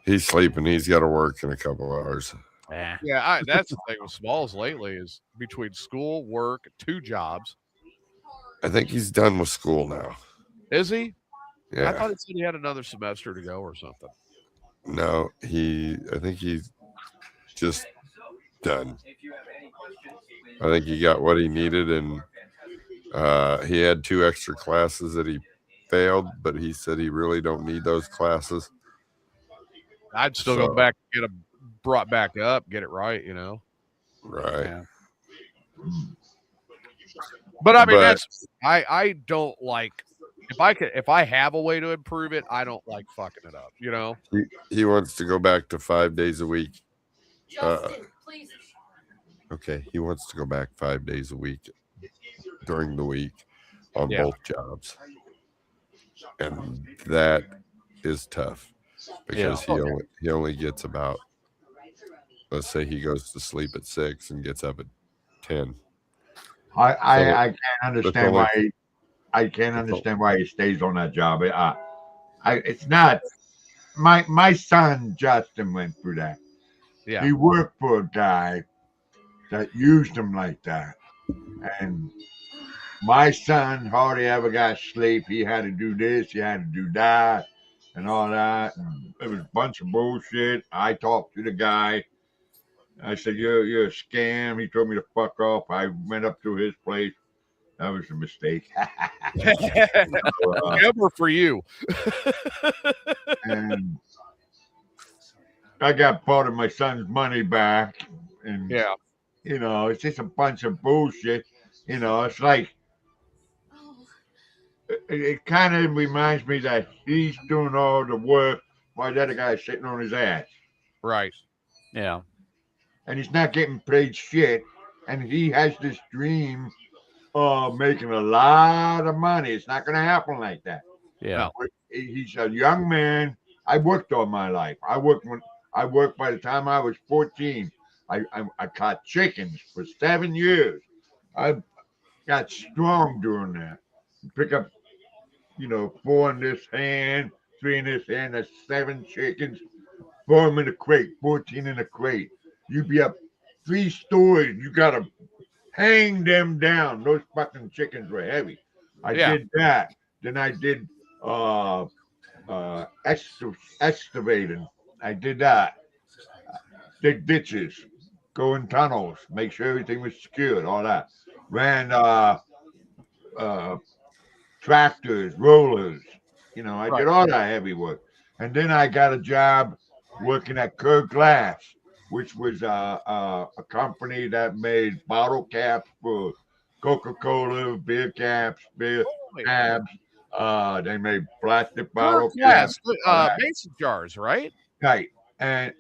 He's sleeping. He's got to work in a couple hours. Eh. yeah, that's the thing with Smalls lately is between school, work, 2 jobs. I think he's done with school now. Is he? I Yeah. thought he said he had another semester to go or something. No, I think he's just done. I think he got what he needed, and he had 2 extra classes that he failed, but he said he really don't need those classes. I'd still go back and get him brought back up, get it right, Right. Yeah. But I mean, But- I don't like if I have a way to improve it, I don't like fucking it up, He wants to go back to 5 days a week. Justin, please. Okay, he wants to go back 5 days a week during the week on Yeah. both jobs, and that is tough because he only gets about, let's say he goes to sleep at 6 and gets up at 10. I can't understand only- why. I can't understand why he stays on that job. It's not. My son Justin went through that. Yeah. He worked for a guy that used him like that, and my son hardly ever got sleep. He had to do this, he had to do that, and all that. And it was a bunch of bullshit. I talked to the guy. I said, "You're a scam." He told me to fuck off. I went up to his place. That was a mistake. Never for you. And I got part of my son's money back, and Yeah. it's just a bunch of bullshit. It's like it kind of reminds me that he's doing all the work while the other guy's sitting on his ass, Right. Yeah. and he's not getting paid shit. And he has this dream of making a lot of money. It's not going to happen like that. Yeah. He's a young man. I worked all my life. I worked by the time I was 14. I caught chickens for 7 years. I got strong doing that. Pick up, 4 in this hand, 3 in this hand. That's 7 chickens. 4 them in a crate, 14 in a crate. You be up 3 stories. You gotta hang them down. Those fucking chickens were heavy. I did that. Then I did excavating. I did that. Dig ditches, go in tunnels, make sure everything was secured, all that. Ran tractors, rollers. I did all that heavy work. And then I got a job working at Kerr Glass, which was a company that made bottle caps for Coca-Cola, beer caps, beer tabs. They made plastic bottle caps. Mason jars, right? Right. And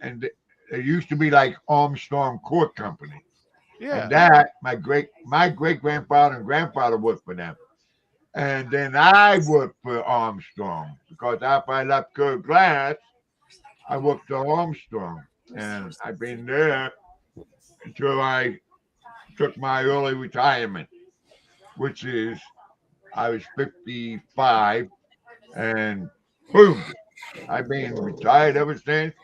it used to be like Armstrong Cork Company. Yeah. And that my great grandfather and grandfather worked for them. And then I worked for Armstrong because after I left Kerr Glass, I worked for Armstrong. And I've been there until I took my early retirement, which is I was 55, and boom, I've been retired ever since.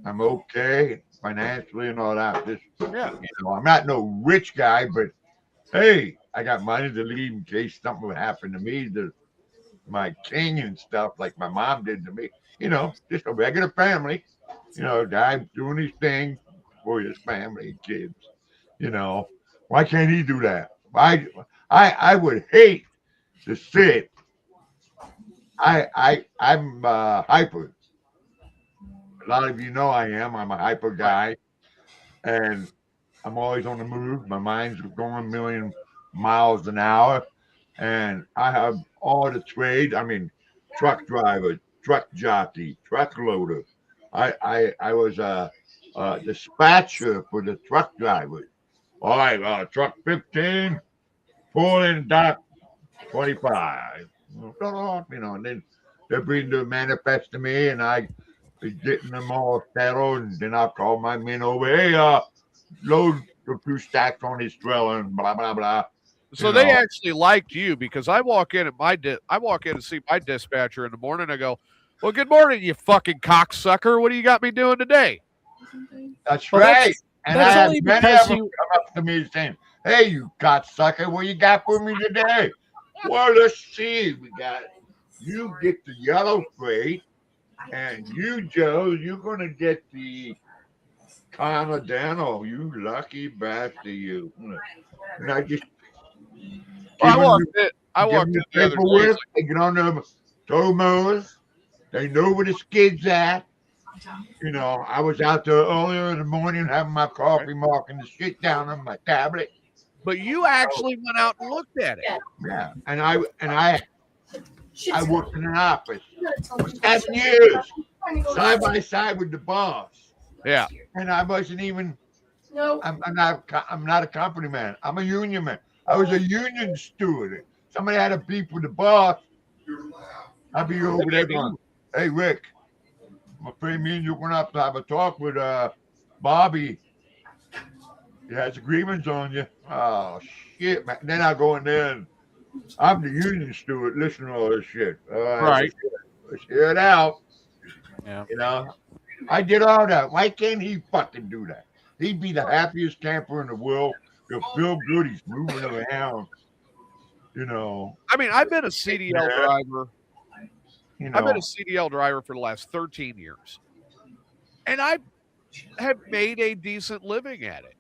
I'm okay financially and all that. Just, I'm not no rich guy, but hey, I got money to leave in case something would happen to me, to my king and stuff, like my mom did to me. Just a regular family. Guy doing his thing for his family and kids. Why can't he do that? I would hate to sit. I'm hyper. A lot of you know I am. I'm a hyper guy, and I'm always on the move. My mind's going a million miles an hour, and I have all the trades. I mean, truck driver, truck jockey, truck loader. I was a dispatcher for the truck drivers. All right, truck 15, pull in dock 25. And then they bring the manifest to me, and I be getting them all settled, and then I'll call my men over. Hey, load the 2 stacks on his trailer, and blah blah blah. So they actually liked you, because I walk in and see my dispatcher in the morning. I go, "Well, good morning, you fucking cocksucker. What do you got me doing today?" That's right. And I have only many because of them come up to me saying, "Hey, you cocksucker, what you got for me today?" Well, let's see. You get the yellow freight, and you, Joe, you're gonna get the Continental. You lucky bastard, you. And I just I walked in the other day. paperwork. They get on the tow mowers. They know where the skid's at. I was out there earlier in the morning having my coffee, marking the shit down on my tablet. But you actually went out and looked at it. Yeah, and I worked in an office for 7 years, side by side with the boss. Yeah, and I wasn't even. No. I'm not a company man. I'm a union man. I was a union steward. Somebody had a beef with the boss. I'd be over there going, "Hey Rick, I'm afraid me and you're gonna have to have a talk with Bobby. He has agreements on you." Oh shit, man. Then I go in there and I'm the union steward. Listen to all this shit. right. Let's hear it out. Yeah. I did all that. Why can't he fucking do that? He'd be the happiest camper in the world. He'll feel good. He's moving around. I mean, I've been a CDL driver. I've been a CDL driver for the last 13 years. And I have made a decent living at it,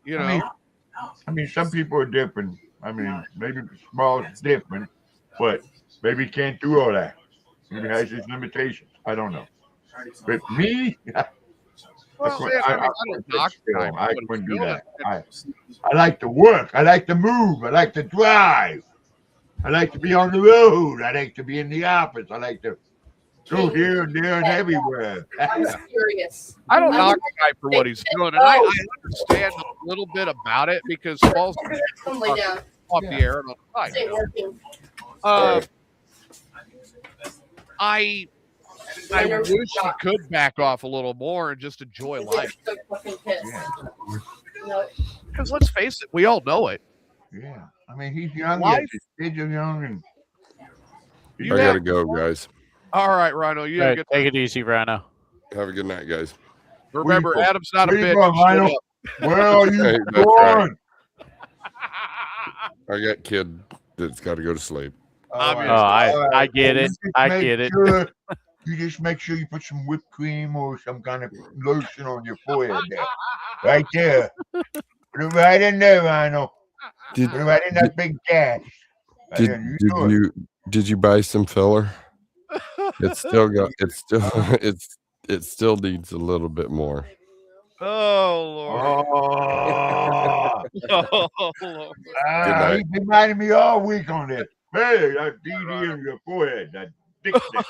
I mean, some people are different. I mean, maybe small is different, but maybe he can't do all that. Maybe has his limitations. I don't know. But me, I couldn't do that. I like to work. I like to move. I like to drive. I like to be on the road. I like to be in the office. I like to go here and there and everywhere. I'm serious. I don't knock the guy for what he's doing, and I understand a little bit about it, because Paul's off the air and on the side. I wish he could back off a little more and just enjoy life. Because let's face it, we all know it. Yeah, I mean, he's young. Life, his kids are young, and I gotta go, guys. All right, Rhino. You Right, take it easy, Rhino. Have a good night, guys. Remember, Adam's not a bitch. Rhino? Where are you Hey, that's going? I got kid that's got to go to sleep. I get it. I get it. You just make sure you put some whipped cream or some kind of lotion on your forehead there. Right there. Put it right in there, Rhino. Put it right in that big gash. Did you buy some filler? It still needs a little bit more. Oh Lord. Oh, Lord. He's been reminding me all week on this. Hey, that DD on your forehead, that dick stick.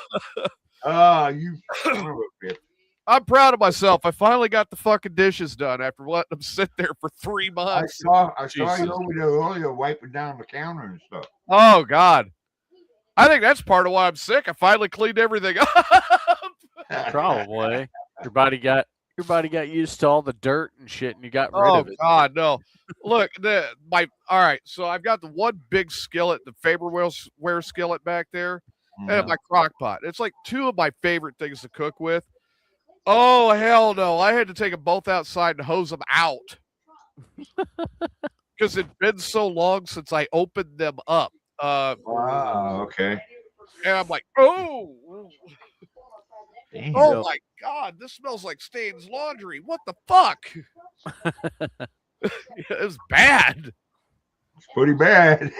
You son of a bitch. I'm proud of myself. I finally got the fucking dishes done after letting them sit there for 3 months. I saw you over there earlier wiping down the counter and stuff. Oh God. I think that's part of why I'm sick. I finally cleaned everything up. Probably. Your body got Your body got used to all the dirt and shit, and you got rid Oh of it. God, no! Look, all right. So I've got the one big skillet, the Faberware skillet back there, and my crock pot. It's like two of my favorite things to cook with. Oh hell no! I had to take them both outside and hose them out because it'd been so long since I opened them up. Wow. Okay. And I'm like, oh Damn. my God, this smells like Stain's laundry. What the fuck? It was bad. It's pretty bad.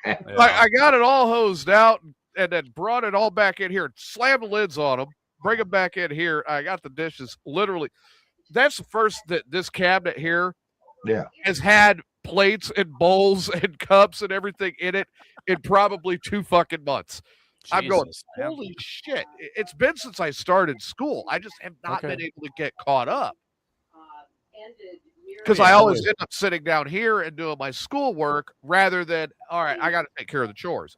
I got it all hosed out and then brought it all back in here, slammed the lids on them, bring them back in here. I got the dishes literally. That's the first that this cabinet here has had plates and bowls and cups and everything in it in probably 2 fucking months. Jesus, I'm going, holy shit. It's been since I started school. I just have not been able to get caught up. Because I always end up sitting down here and doing my schoolwork rather than, all right, I got to take care of the chores.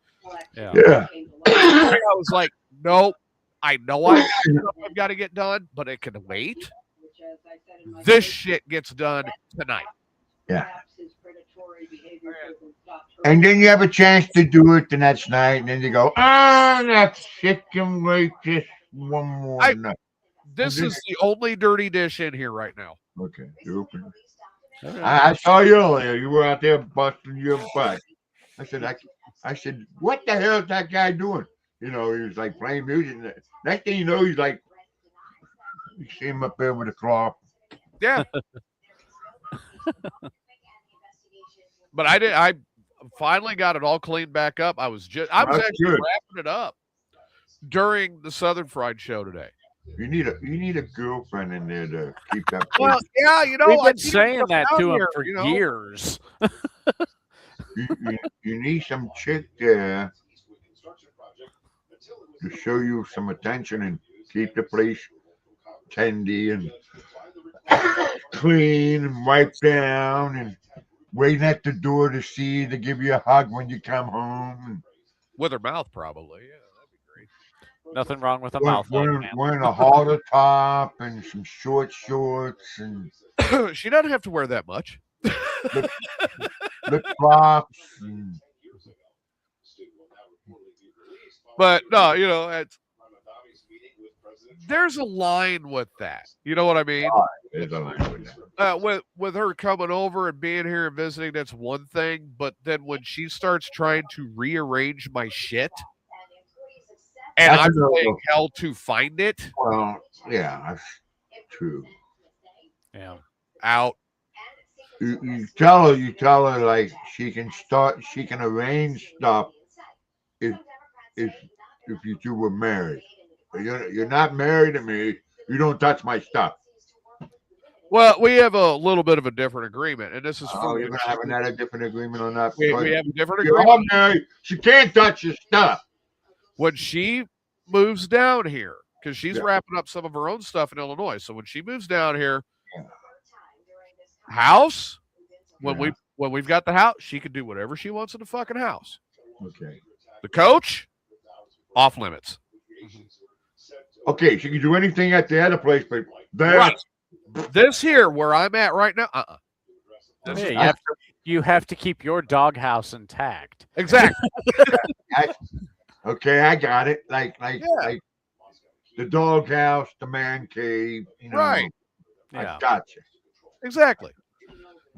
Yeah. I was like, nope, I know I've got to get done, but it can wait. This shit gets done tonight. Yeah. And then you have a chance to do it the next night, and then you go, that shit can wait just one more night. This is the only dirty dish in here right now. Okay, you open it. I saw you earlier. You were out there busting your butt. I said, what the hell is that guy doing? You know, he was like playing music. Next thing you know, he's like, you see him up there with a cloth. Yeah. But I finally got it all cleaned back up. I was actually wrapping it up during the Southern Fried Show today. You need a girlfriend in there to keep that. Well, yeah, we've been saying that to him for years. you need some chick there to show you some attention and keep the place tendy and clean and wiped down and waiting at the door to see to give you a hug when you come home. With her mouth, probably. Yeah, that'd be great. Nothing wrong with a mouth. Wearing a halter top and some short shorts and. She doesn't have to wear that much. Lip flops. But no, there's a line with that. You know what I mean? There's a line with that. With her coming over and being here and visiting, that's one thing. But then when she starts trying to rearrange my shit, and I'm paying hell to find it. Well, yeah, that's true. Yeah. Out. You tell her like she can arrange stuff if you two were married. But you're not married to me. You don't touch my stuff. Well, we have a little bit of a different agreement, and this is. You're gonna have another different agreement on that. We have a different agreement. All married. She can't touch your stuff. When she moves down here, because she's wrapping up some of her own stuff in Illinois, so when she moves down here, house, when we've got the house, she can do whatever she wants in the fucking house. Okay. The coach, off limits. Okay, she can do anything at the other place, but this here, where I'm at right now, you have to keep your doghouse intact. Exactly. Okay, I got it. Like the doghouse, the man cave. Right. I got you. Exactly.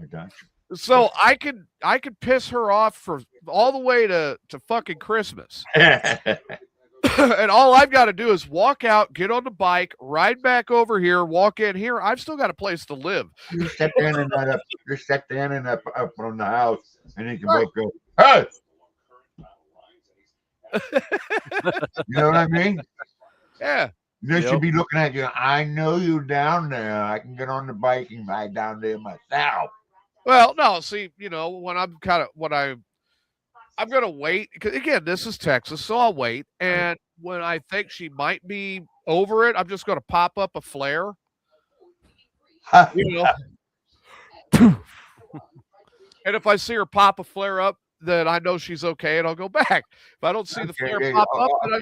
I got you. So I could piss her off for all the way to fucking Christmas. And all I've got to do is walk out, get on the bike, ride back over here, walk in here. I've still got a place to live. You set the internet up. You set the internet up on the house, and you can both go, hey! You know what I mean? Yeah. They should be looking at you. I know you down there. I can get on the bike and ride down there myself. Well, no, see, when I'm I'm going to wait, because again, this is Texas, so I'll wait. And when I think she might be over it, I'm just going to pop up a flare. And if I see her pop a flare up, then I know she's okay, and I'll go back. If I don't see the flare pop up, then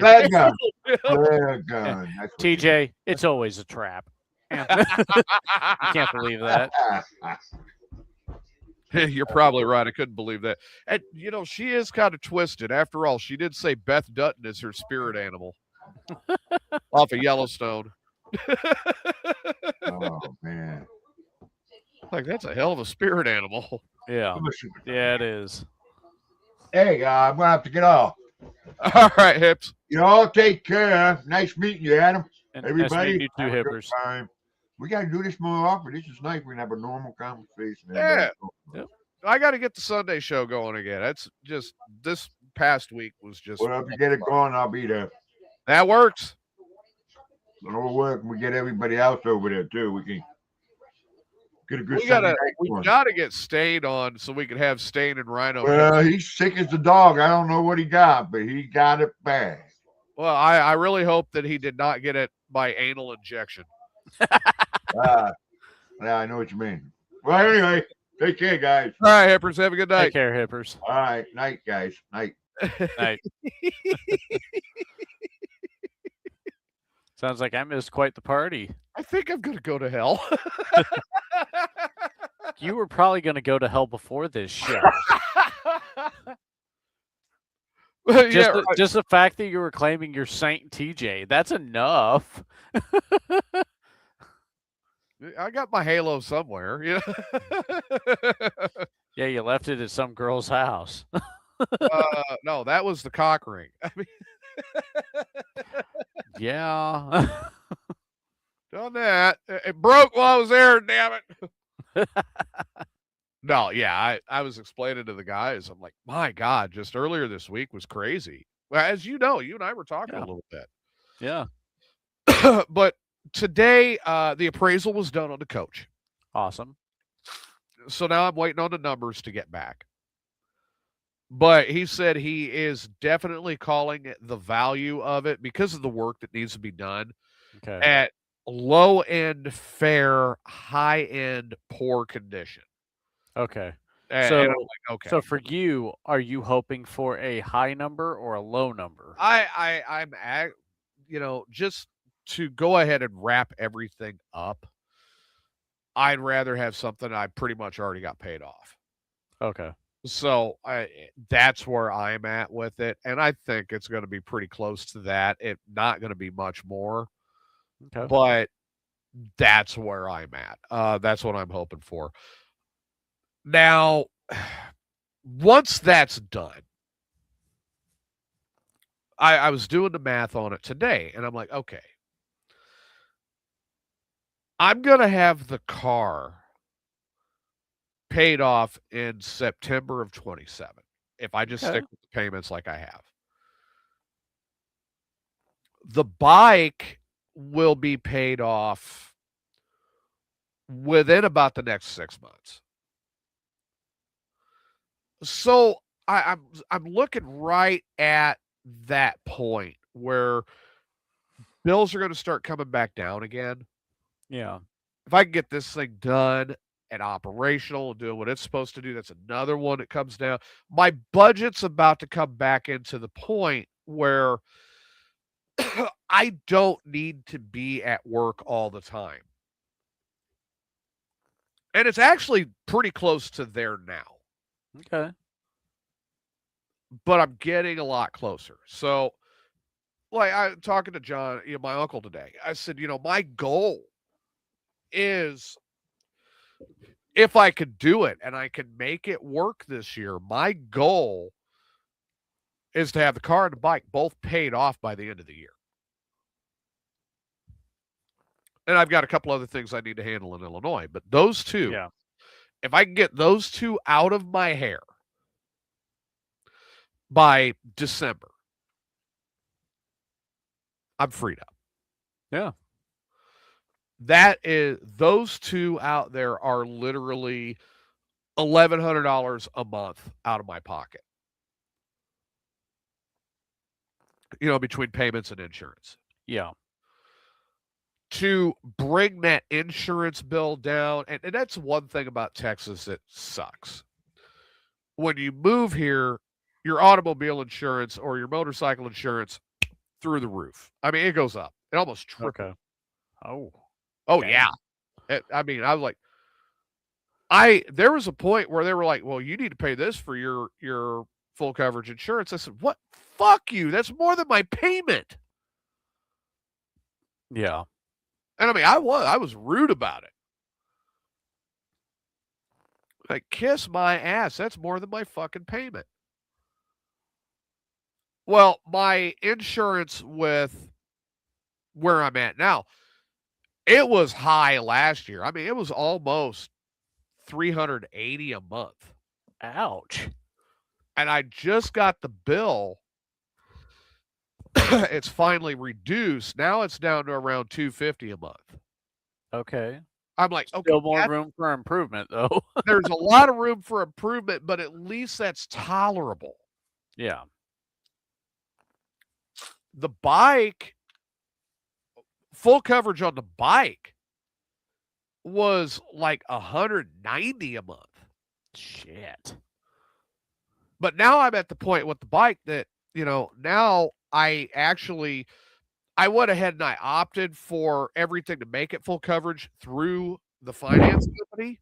flare gun. TJ, it's always a trap. You can't believe that. You're probably right. I couldn't believe that. And she is kind of twisted. After all, she did say Beth Dutton is her spirit animal off of Yellowstone. Oh man. Like, that's a hell of a spirit animal. Yeah. Yeah, it is. Hey, I'm gonna have to get off. All right, Hips. You all take care. Nice meeting you, Adam. And Everybody, nice meeting you too, have a good Hippers. time. We gotta do this more often. This is nice. We can have a normal conversation. Yeah. I got to get the Sunday show going again. That's just this past week was just. Well, if you get it going, I'll be there. That works. It'll work. We get everybody else over there too. We can get a good We Sunday night we going. gotta get Stain on so we can have Stain and Rhino. Well, he's sick as a dog. I don't know what he got, but he got it bad. Well, I really hope that he did not get it by anal injection. Yeah, I know what you mean. Well, anyway, take care, guys. All right, Hippers, have a good night. Take care, Hippers. All right, night, guys. Night. Night. Sounds like I missed quite the party. I think I'm gonna go to hell. You were probably going to go to hell before this show. Just the fact that you were claiming you're Saint TJ, that's enough. I got my halo somewhere. Yeah, you left it at some girl's house. No, that was the cock ring. I mean, yeah. done that. It broke while I was there, damn it. No, yeah, I was explaining to the guys. I'm like, my God, just earlier this week was crazy. Well, as you know, you and I were talking a little bit. Yeah. But today, the appraisal was done on the coach. Awesome. So now I'm waiting on the numbers to get back. But he said he is definitely calling it the value of it because of the work that needs to be done at low end fair, high end poor condition. Okay. And I'm like, okay. So for you, are you hoping for a high number or a low number? I'm just to go ahead and wrap everything up. I'd rather have something I pretty much already got paid off. Okay. So that's where I'm at with it, and I think it's going to be pretty close to that. It's not going to be much more, but that's where I'm at. That's what I'm hoping for. Now, once that's done, I was doing the math on it today, and I'm like, okay, I'm going to have the car paid off in September of 27 if I just stick with the payments like I have. The bike will be paid off within about the next 6 months. So I'm looking right at that point where bills are going to start coming back down again. Yeah. If I can get this thing done and operational and doing what it's supposed to do, that's another one that comes down. My budget's about to come back into the point where I don't need to be at work all the time. And it's actually pretty close to there now. Okay. But I'm getting a lot closer. So, like, I'm talking to John, my uncle today. I said, my goal is, if I could do it and I can make it work this year, my goal is to have the car and the bike both paid off by the end of the year. And I've got a couple other things I need to handle in Illinois, but those two, if I can get those two out of my hair by December, I'm freed up. Yeah. Those two out there are literally $1,100 a month out of my pocket. Between payments and insurance. Yeah. To bring that insurance bill down, and that's one thing about Texas that sucks. When you move here, your automobile insurance or your motorcycle insurance through the roof. I mean, it goes up. It almost triples. Okay. Oh Dang. yeah. I mean, I was like, there was a point where they were like, "Well, you need to pay this for your full coverage insurance." I said, "What? Fuck you! That's more than my payment." Yeah. And I mean, I was rude about it. Like, kiss my ass. That's more than my fucking payment. Well, my insurance with where I'm at now, it was high last year. I mean, it was almost $380 a month. Ouch. And I just got the bill. It's finally reduced. Now it's down to around $250 a month. Okay. I'm like, okay, Still more room for improvement, though. there's a lot of room for improvement, but at least that's tolerable. Yeah. The bike, full coverage on the bike was like $190 a month. Shit. But now I'm at the point with the bike that, now I went ahead and I opted for everything to make it full coverage through the finance company.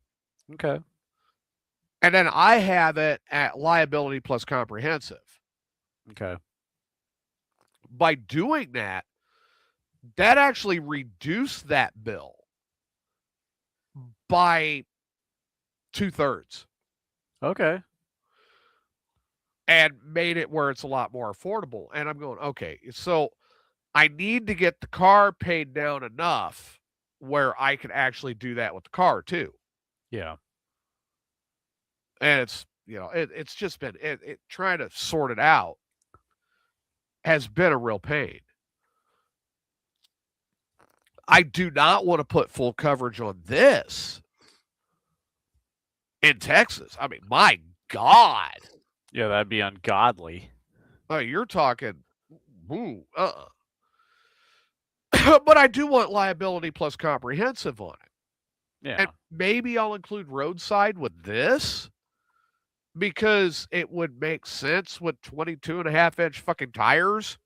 Okay. And then I have it at liability plus comprehensive. Okay. By doing that, that actually reduced that bill by 2/3. Okay. And made it where it's a lot more affordable. And I'm going, okay, so I need to get the car paid down enough where I can actually do that with the car too. Yeah. And it's, it's just been, trying to sort it out has been a real pain. I do not want to put full coverage on this in Texas. I mean, my God. Yeah, that'd be ungodly. Oh, you're talking, but I do want liability plus comprehensive on it. Yeah. And maybe I'll include roadside with this because it would make sense with 22.5-inch fucking tires.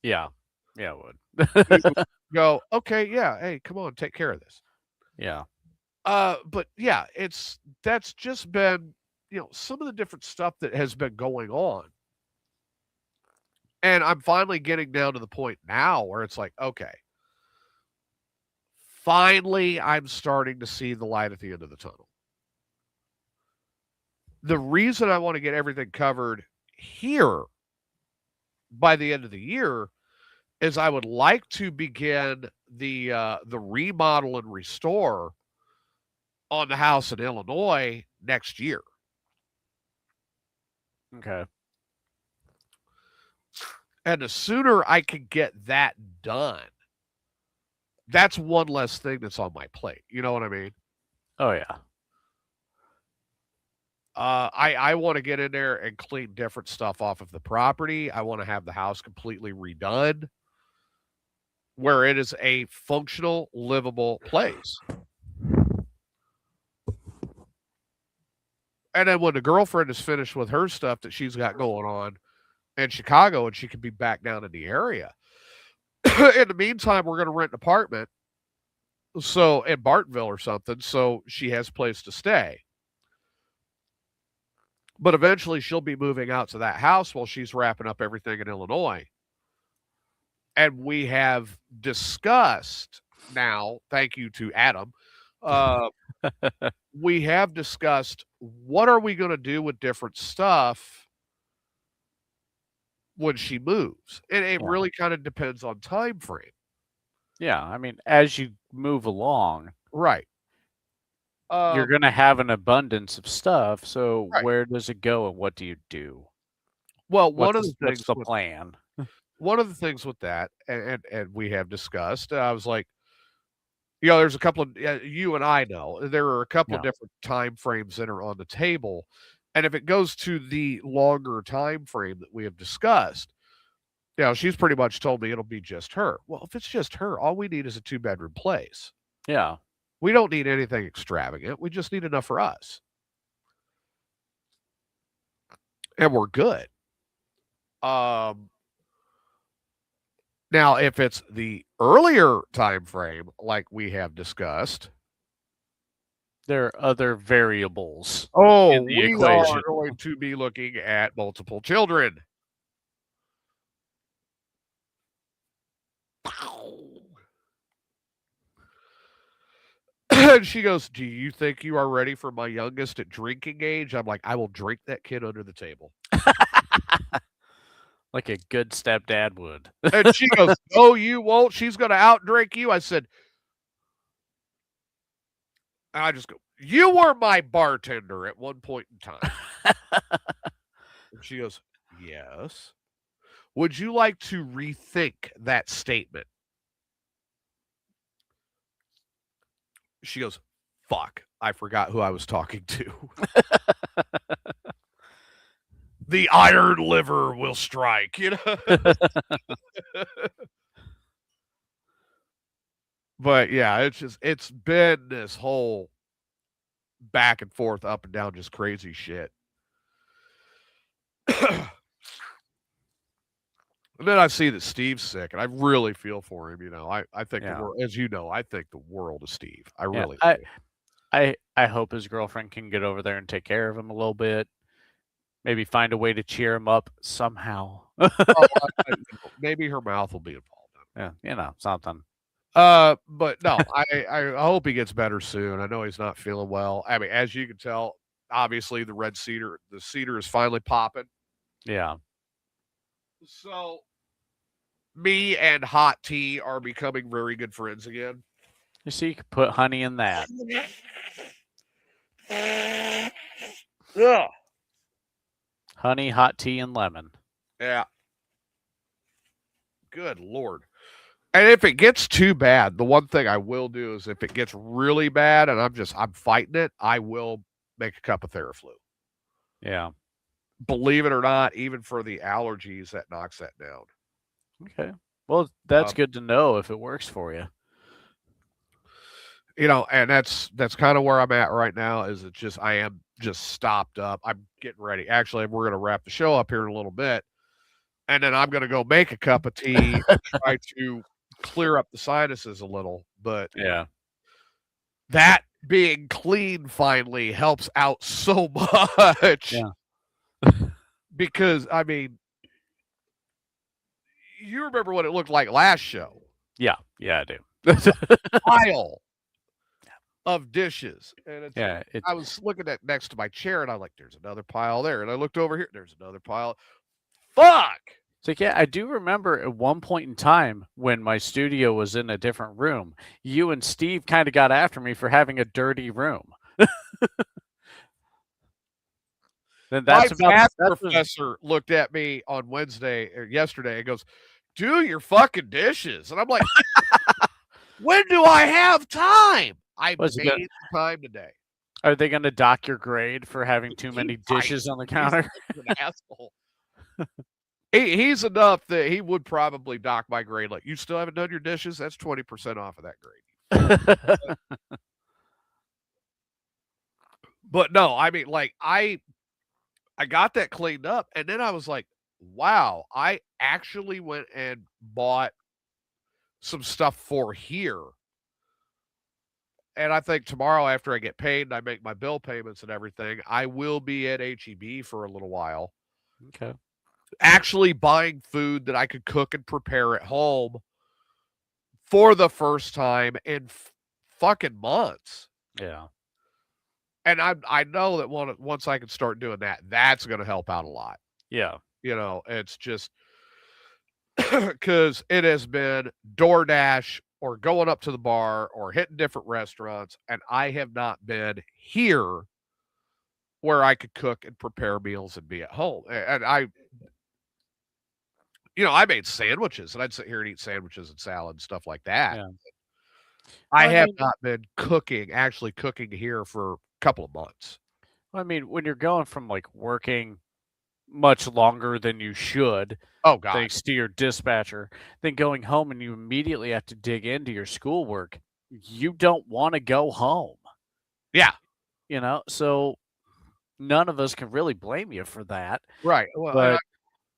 Yeah. Yeah, it would. Go, okay, yeah, hey, come on, take care of this. Yeah. But yeah, that's just been, some of the different stuff that has been going on. And I'm finally getting down to the point now where it's like, okay, finally I'm starting to see the light at the end of the tunnel. The reason I want to get everything covered here by the end of the year is I would like to begin the remodel and restore on the house in Illinois next year. Okay. And the sooner I can get that done, that's one less thing that's on my plate. You know what I mean? Oh, yeah. I want to get in there and clean different stuff off of the property. I want to have the house completely redone where it is a functional, livable place. And then when the girlfriend is finished with her stuff that she's got going on in Chicago and she can be back down in the area. In the meantime, we're going to rent an apartment in Bartonville or something, so she has a place to stay. But eventually she'll be moving out to that house while she's wrapping up everything in Illinois. And we have discussed now, thank you to Adam, we have discussed what are we going to do with different stuff when she moves. And it really kind of depends on time frame. Yeah, I mean, as you move along, right, you're going to have an abundance of stuff. So right. Where does it go and what do you do? Well, what's the plan? One of the things with that, and we have discussed, I was like, there's a couple of, you and I know, there are a couple of different time frames that are on the table. And if it goes to the longer time frame that we have discussed, she's pretty much told me it'll be just her. Well, if it's just her, all we need is a 2-bedroom place. Yeah. We don't need anything extravagant. We just need enough for us. And we're good. Now, if it's the earlier time frame, like we have discussed, there are other variables. oh, the we equation. are going to be looking at multiple children. And she goes, "Do you think you are ready for my youngest at drinking age?" I'm like, "I will drink that kid under the table." Like a good stepdad would. And she goes, "No, you won't. She's going to outdrink you." I said, and I just go, "You were my bartender at one point in time." And she goes, "Yes. Would you like to rethink that statement?" She goes, "Fuck, I forgot who I was talking to." The iron liver will strike, you know? But yeah, it's been this whole back and forth, up and down, just crazy shit. And then I see that Steve's sick, and I really feel for him. I think the world, as you know, I think the world of Steve. I really do. I hope his girlfriend can get over there and take care of him a little bit. Maybe find a way to cheer him up somehow. Maybe her mouth will be involved. Yeah, something. But no, I hope he gets better soon. I know he's not feeling well. I mean, as you can tell, obviously the cedar is finally popping. Yeah. So me and hot tea are becoming very good friends again. You see, you could put honey in that. Yeah. Honey, hot tea, and lemon. Yeah. Good Lord. And if it gets too bad, the one thing I will do is if it gets really bad and I'm fighting it, I will make a cup of Theraflu. Yeah. Believe it or not, even for the allergies, that knocks that down. Okay. Well, that's good to know if it works for you. And that's kind of where I'm at right now. I am just stopped up. I'm getting ready. Actually, we're going to wrap the show up here in a little bit, and then I'm going to go make a cup of tea and try to clear up the sinuses a little. But yeah, that being clean finally helps out so much. Yeah. Because I mean, you remember what it looked like last show? Yeah, I do. Pile of dishes, and I was looking at next to my chair, and I'm like, "There's another pile there," and I looked over here, there's another pile. Fuck. So yeah, I do remember at one point in time when my studio was in a different room, you and Steve kind of got after me for having a dirty room. Then my math professor looked at me on Wednesday or yesterday and goes, "Do your fucking dishes," and I'm like, "When do I have time? I made time today." Are they going to dock your grade for having too many dishes on the counter? He's an asshole. He's enough that he would probably dock my grade. Like, "You still haven't done your dishes? That's 20% off of that grade." But no, I mean, like, I got that cleaned up, and then I was like, wow, I actually went and bought some stuff for here. And I think tomorrow, after I get paid and I make my bill payments and everything, I will be at HEB for a little while. Okay. Actually buying food that I could cook and prepare at home for the first time in fucking months. Yeah. And I know that once I can start doing that, that's going to help out a lot. Yeah. It's just because it has been DoorDash or going up to the bar or hitting different restaurants, and I have not been here where I could cook and prepare meals and be at home. And I made sandwiches, and I'd sit here and eat sandwiches and salad and stuff like that. Yeah. I have not been actually cooking here for a couple of months. I mean, when you're going from like working much longer than you should, oh god, thanks to your dispatcher, then going home and you immediately have to dig into your schoolwork, you don't want to go home. Yeah. So none of us can really blame you for that. Right. Well,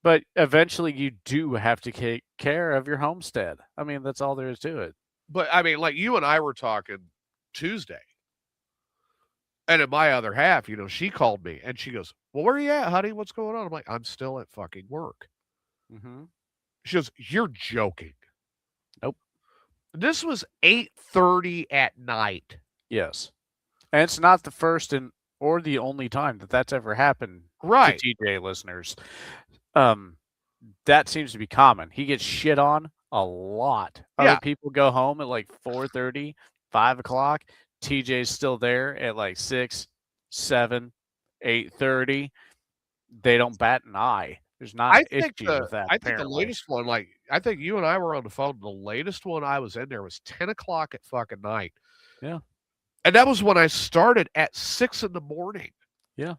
but eventually you do have to care of your homestead. I mean, that's all there is to it. But I mean, like you and I were talking Tuesday. And in my other half, she called me and she goes, "Well, where are you at, honey? What's going on?" I'm like, "I'm still at fucking work." Mm-hmm. She goes, "You're joking." Nope. This was 8:30 at night. Yes. And it's not the first or the only time that's ever happened Right. to TJ listeners. That seems to be common. He gets shit on a lot. Yeah. Other people go home at like 4:30, 5 o'clock. TJ's still there at like 6, 7, 8:30. They don't bat an eye. There's not an issue with that. I think the apparently. latest one, I think you and I were on the phone. The latest one I was in there was 10 o'clock at fucking night. Yeah. And that was when I started at 6 in the morning. Yeah.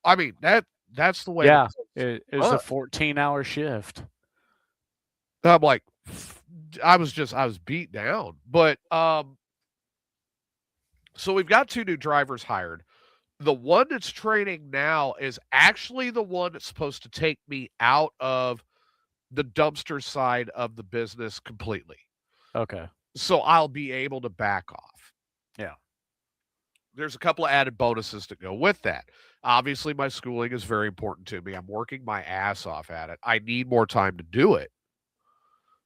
I mean, that's the way. Yeah. It was a 14-hour shift. I'm like, I was beat down. But so we've got 2 new drivers hired. The one that's training now is actually the one that's supposed to take me out of the dumpster side of the business completely. Okay. So I'll be able to back off. Yeah. There's a couple of added bonuses that go with that. Obviously, my schooling is very important to me. I'm working my ass off at it. I need more time to do it.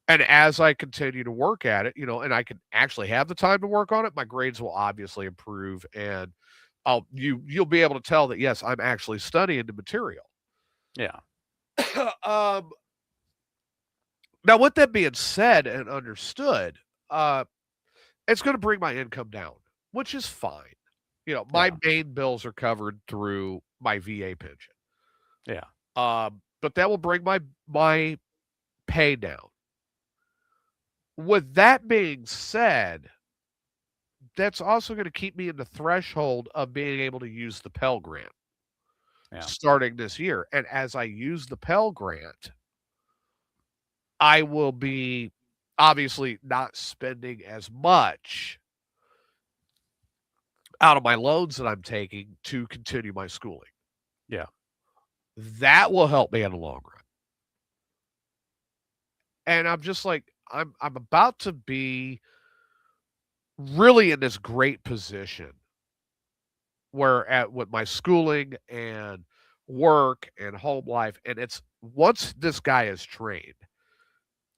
And as I continue to work at it, and I can actually have the time to work on it, my grades will obviously improve, and you'll be able to tell that yes, I'm actually studying the material. Yeah. Now, with that being said and understood, it's going to bring my income down, which is fine. My main bills are covered through my VA pension. Yeah. But that will bring my pay down. With that being said, that's also going to keep me in the threshold of being able to use the Pell Grant starting this year. And as I use the Pell Grant, I will be obviously not spending as much out of my loans that I'm taking to continue my schooling. Yeah. That will help me in the long run. And I'm just like, I'm about to be really in this great position where with my schooling and work and home life, and it's once this guy is trained,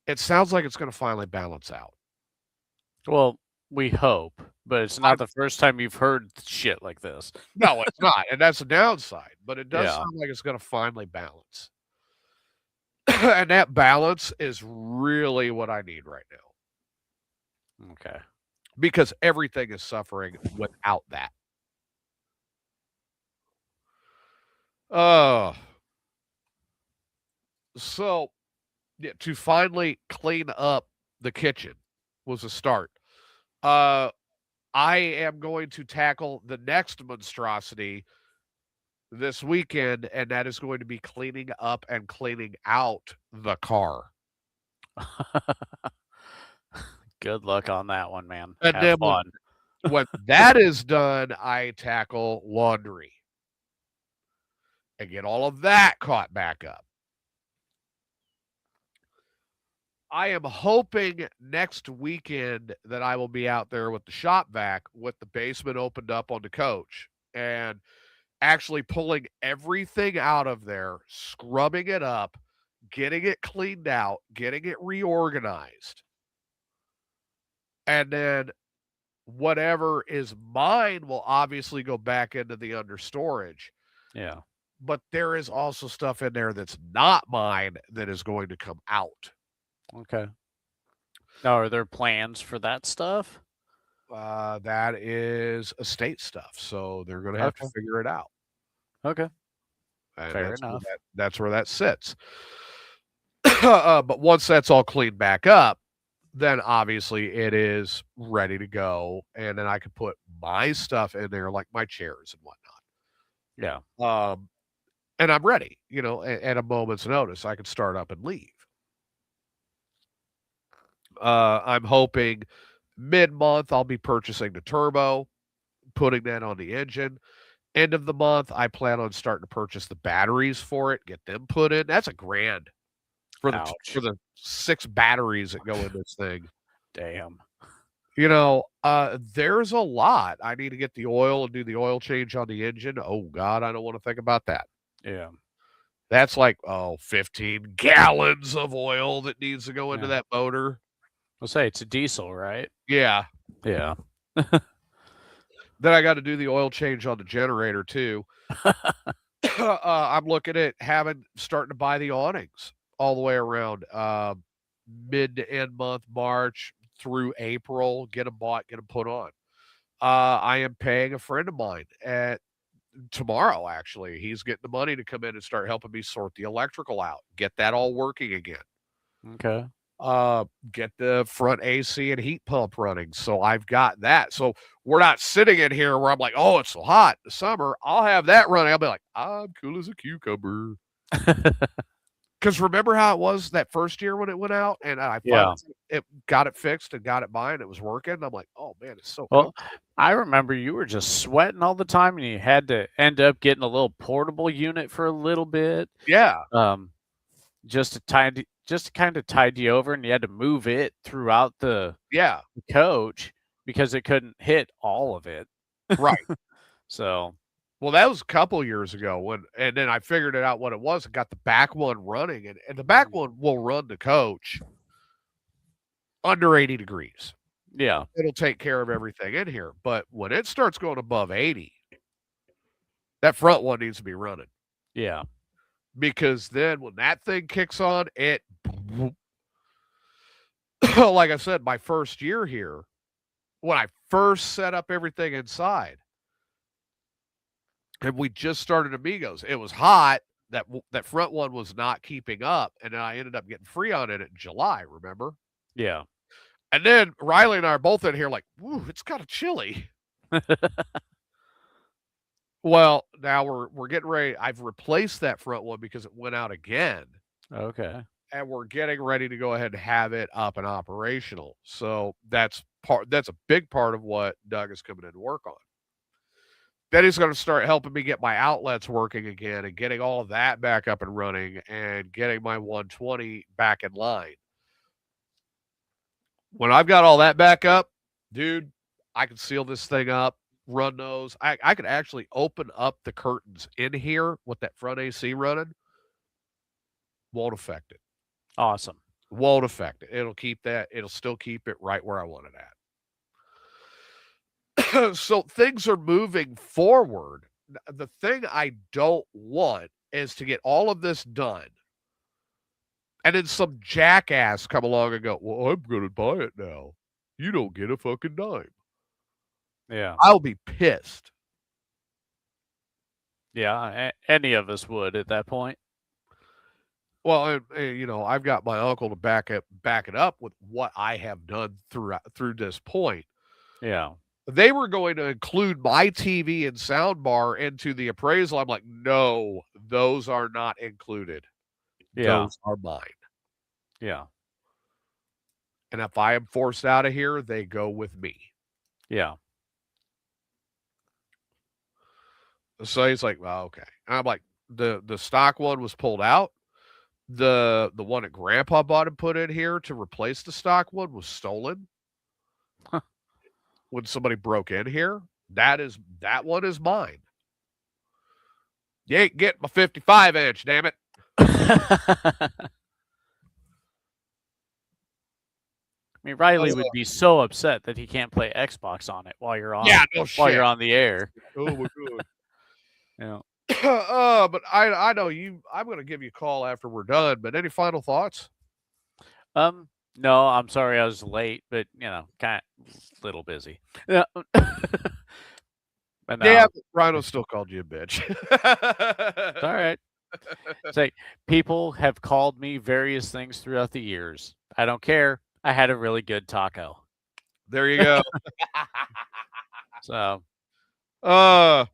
it sounds like it's going to finally balance out. Well, we hope, but it's not the first time you've heard shit like this. No, it's not, and that's a downside, but it does sound like it's going to finally balance. And that balance is really what I need right now. Okay. Because everything is suffering without that. So to finally clean up the kitchen was a start. I am going to tackle the next monstrosity this weekend, and that is going to be cleaning up and cleaning out the car. Good luck on that one, man. And Have then fun. When that is done, I tackle laundry and get all of that caught back up. I am hoping next weekend that I will be out there with the shop vac with the basement opened up on the coach and actually pulling everything out of there, scrubbing it up, getting it cleaned out, getting it reorganized. And then whatever is mine will obviously go back into the under storage. Yeah. But there is also stuff in there that's not mine that is going to come out. Okay. Now, are there plans for that stuff? That is estate stuff. So they're going to have to figure it out. Okay. And Fair enough. That's where that sits. But once that's all cleaned back up, then obviously it is ready to go. And then I can put my stuff in there, like my chairs and whatnot. Yeah. And I'm ready, at a moment's notice, I can start up and leave. I'm hoping mid-month I'll be purchasing the turbo, putting that on the engine. End of the month, I plan on starting to purchase the batteries for it, get them put in. That's $1,000. for Ouch. the 6 batteries that go in this thing. Damn. There's a lot. I need to get the oil and do the oil change on the engine. Oh God, I don't want to think about that. Yeah. That's like 15 gallons of oil that needs to go into Yeah. that motor. I'll say it's a diesel, right? Yeah. Yeah. Then I got to do the oil change on the generator too. I'm looking at starting to buy the awnings all the way around mid to end month March through April. Get them bought, get them put on. I am paying a friend of mine at tomorrow. Actually, he's getting the money to come in and start helping me sort the electrical out, get that all working again. Okay. Get the front AC and heat pump running. So I've got that. So we're not sitting in here where I'm like, oh, it's so hot in the summer. I'll have that running. I'll be like, I'm cool as a cucumber. Because remember how it was that first year when it went out and I finally got it fixed and got it by and it was working. I'm like, oh man, it's so well. I remember you were just sweating all the time and you had to end up getting a little portable unit for a little bit. Yeah. Just to kind of tide you over, and you had to move it throughout the coach because it couldn't hit all of it. Right. So, well, that was a couple years ago and then I figured it out what it was and got the back one running and the back one will run the coach under 80 degrees. Yeah. It'll take care of everything in here. But when it starts going above 80, that front one needs to be running. Yeah. Because then when that thing kicks on, it like I said, my first year here, when I first set up everything inside, and we just started Amigos, it was hot. That front one was not keeping up, and then I ended up getting Freon in it in July, remember? Yeah. And then Riley and I are both in here like, woo, it's kind of chilly. Well, now we're getting ready. I've replaced that front one because it went out again. Okay. And we're getting ready to go ahead and have it up and operational. So that's a big part of what Doug is coming in to work on. Then he's going to start helping me get my outlets working again and getting all of that back up and running and getting my 120 back in line. When I've got all that back up, dude, I can seal this thing up. Run those. I could actually open up the curtains in here with that front AC running. Won't affect it. Awesome. Won't affect it. It'll still keep it right where I want it at. So things are moving forward. The thing I don't want is to get all of this done. And then some jackass come along and go, well, I'm going to buy it now. You don't get a fucking dime. Yeah. I'll be pissed. Yeah. Any of us would at that point. Well, I've got my uncle to back it up with what I have done through this point. Yeah. They were going to include my TV and sound bar into the appraisal. I'm like, no, those are not included. Yeah. Those are mine. Yeah. And if I am forced out of here, they go with me. Yeah. So he's like, well, okay. And I'm like, the stock one was pulled out. The one that Grandpa bought and put in here to replace the stock one was stolen. Huh. When somebody broke in here, that one is mine. You ain't getting my 55-inch, damn it. I mean, Riley would be so upset that he can't play Xbox on it while you're on. Yeah, no shit. While you're on the air. Oh my god. Yeah. But I know you. I'm going to give you a call after we're done. But any final thoughts? No, I'm sorry I was late, but kind of a little busy. Yeah. But no. Yeah, but Rhino still called you a bitch. It's all right. Say, people have called me various things throughout the years. I don't care. I had a really good taco. There you go. So, other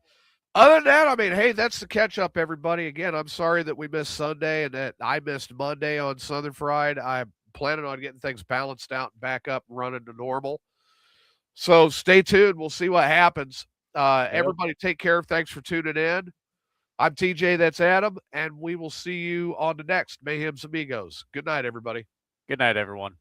than that, I mean, hey, that's the catch up, everybody. Again, I'm sorry that we missed Sunday and that I missed Monday on Southern Fried. I'm planning on getting things balanced out and back up and running to normal. So stay tuned. We'll see what happens. Everybody take care. Thanks for tuning in. I'm TJ, that's Adam, and we will see you on the next Mayhem's Amigos. Good night, everybody. Good night, everyone.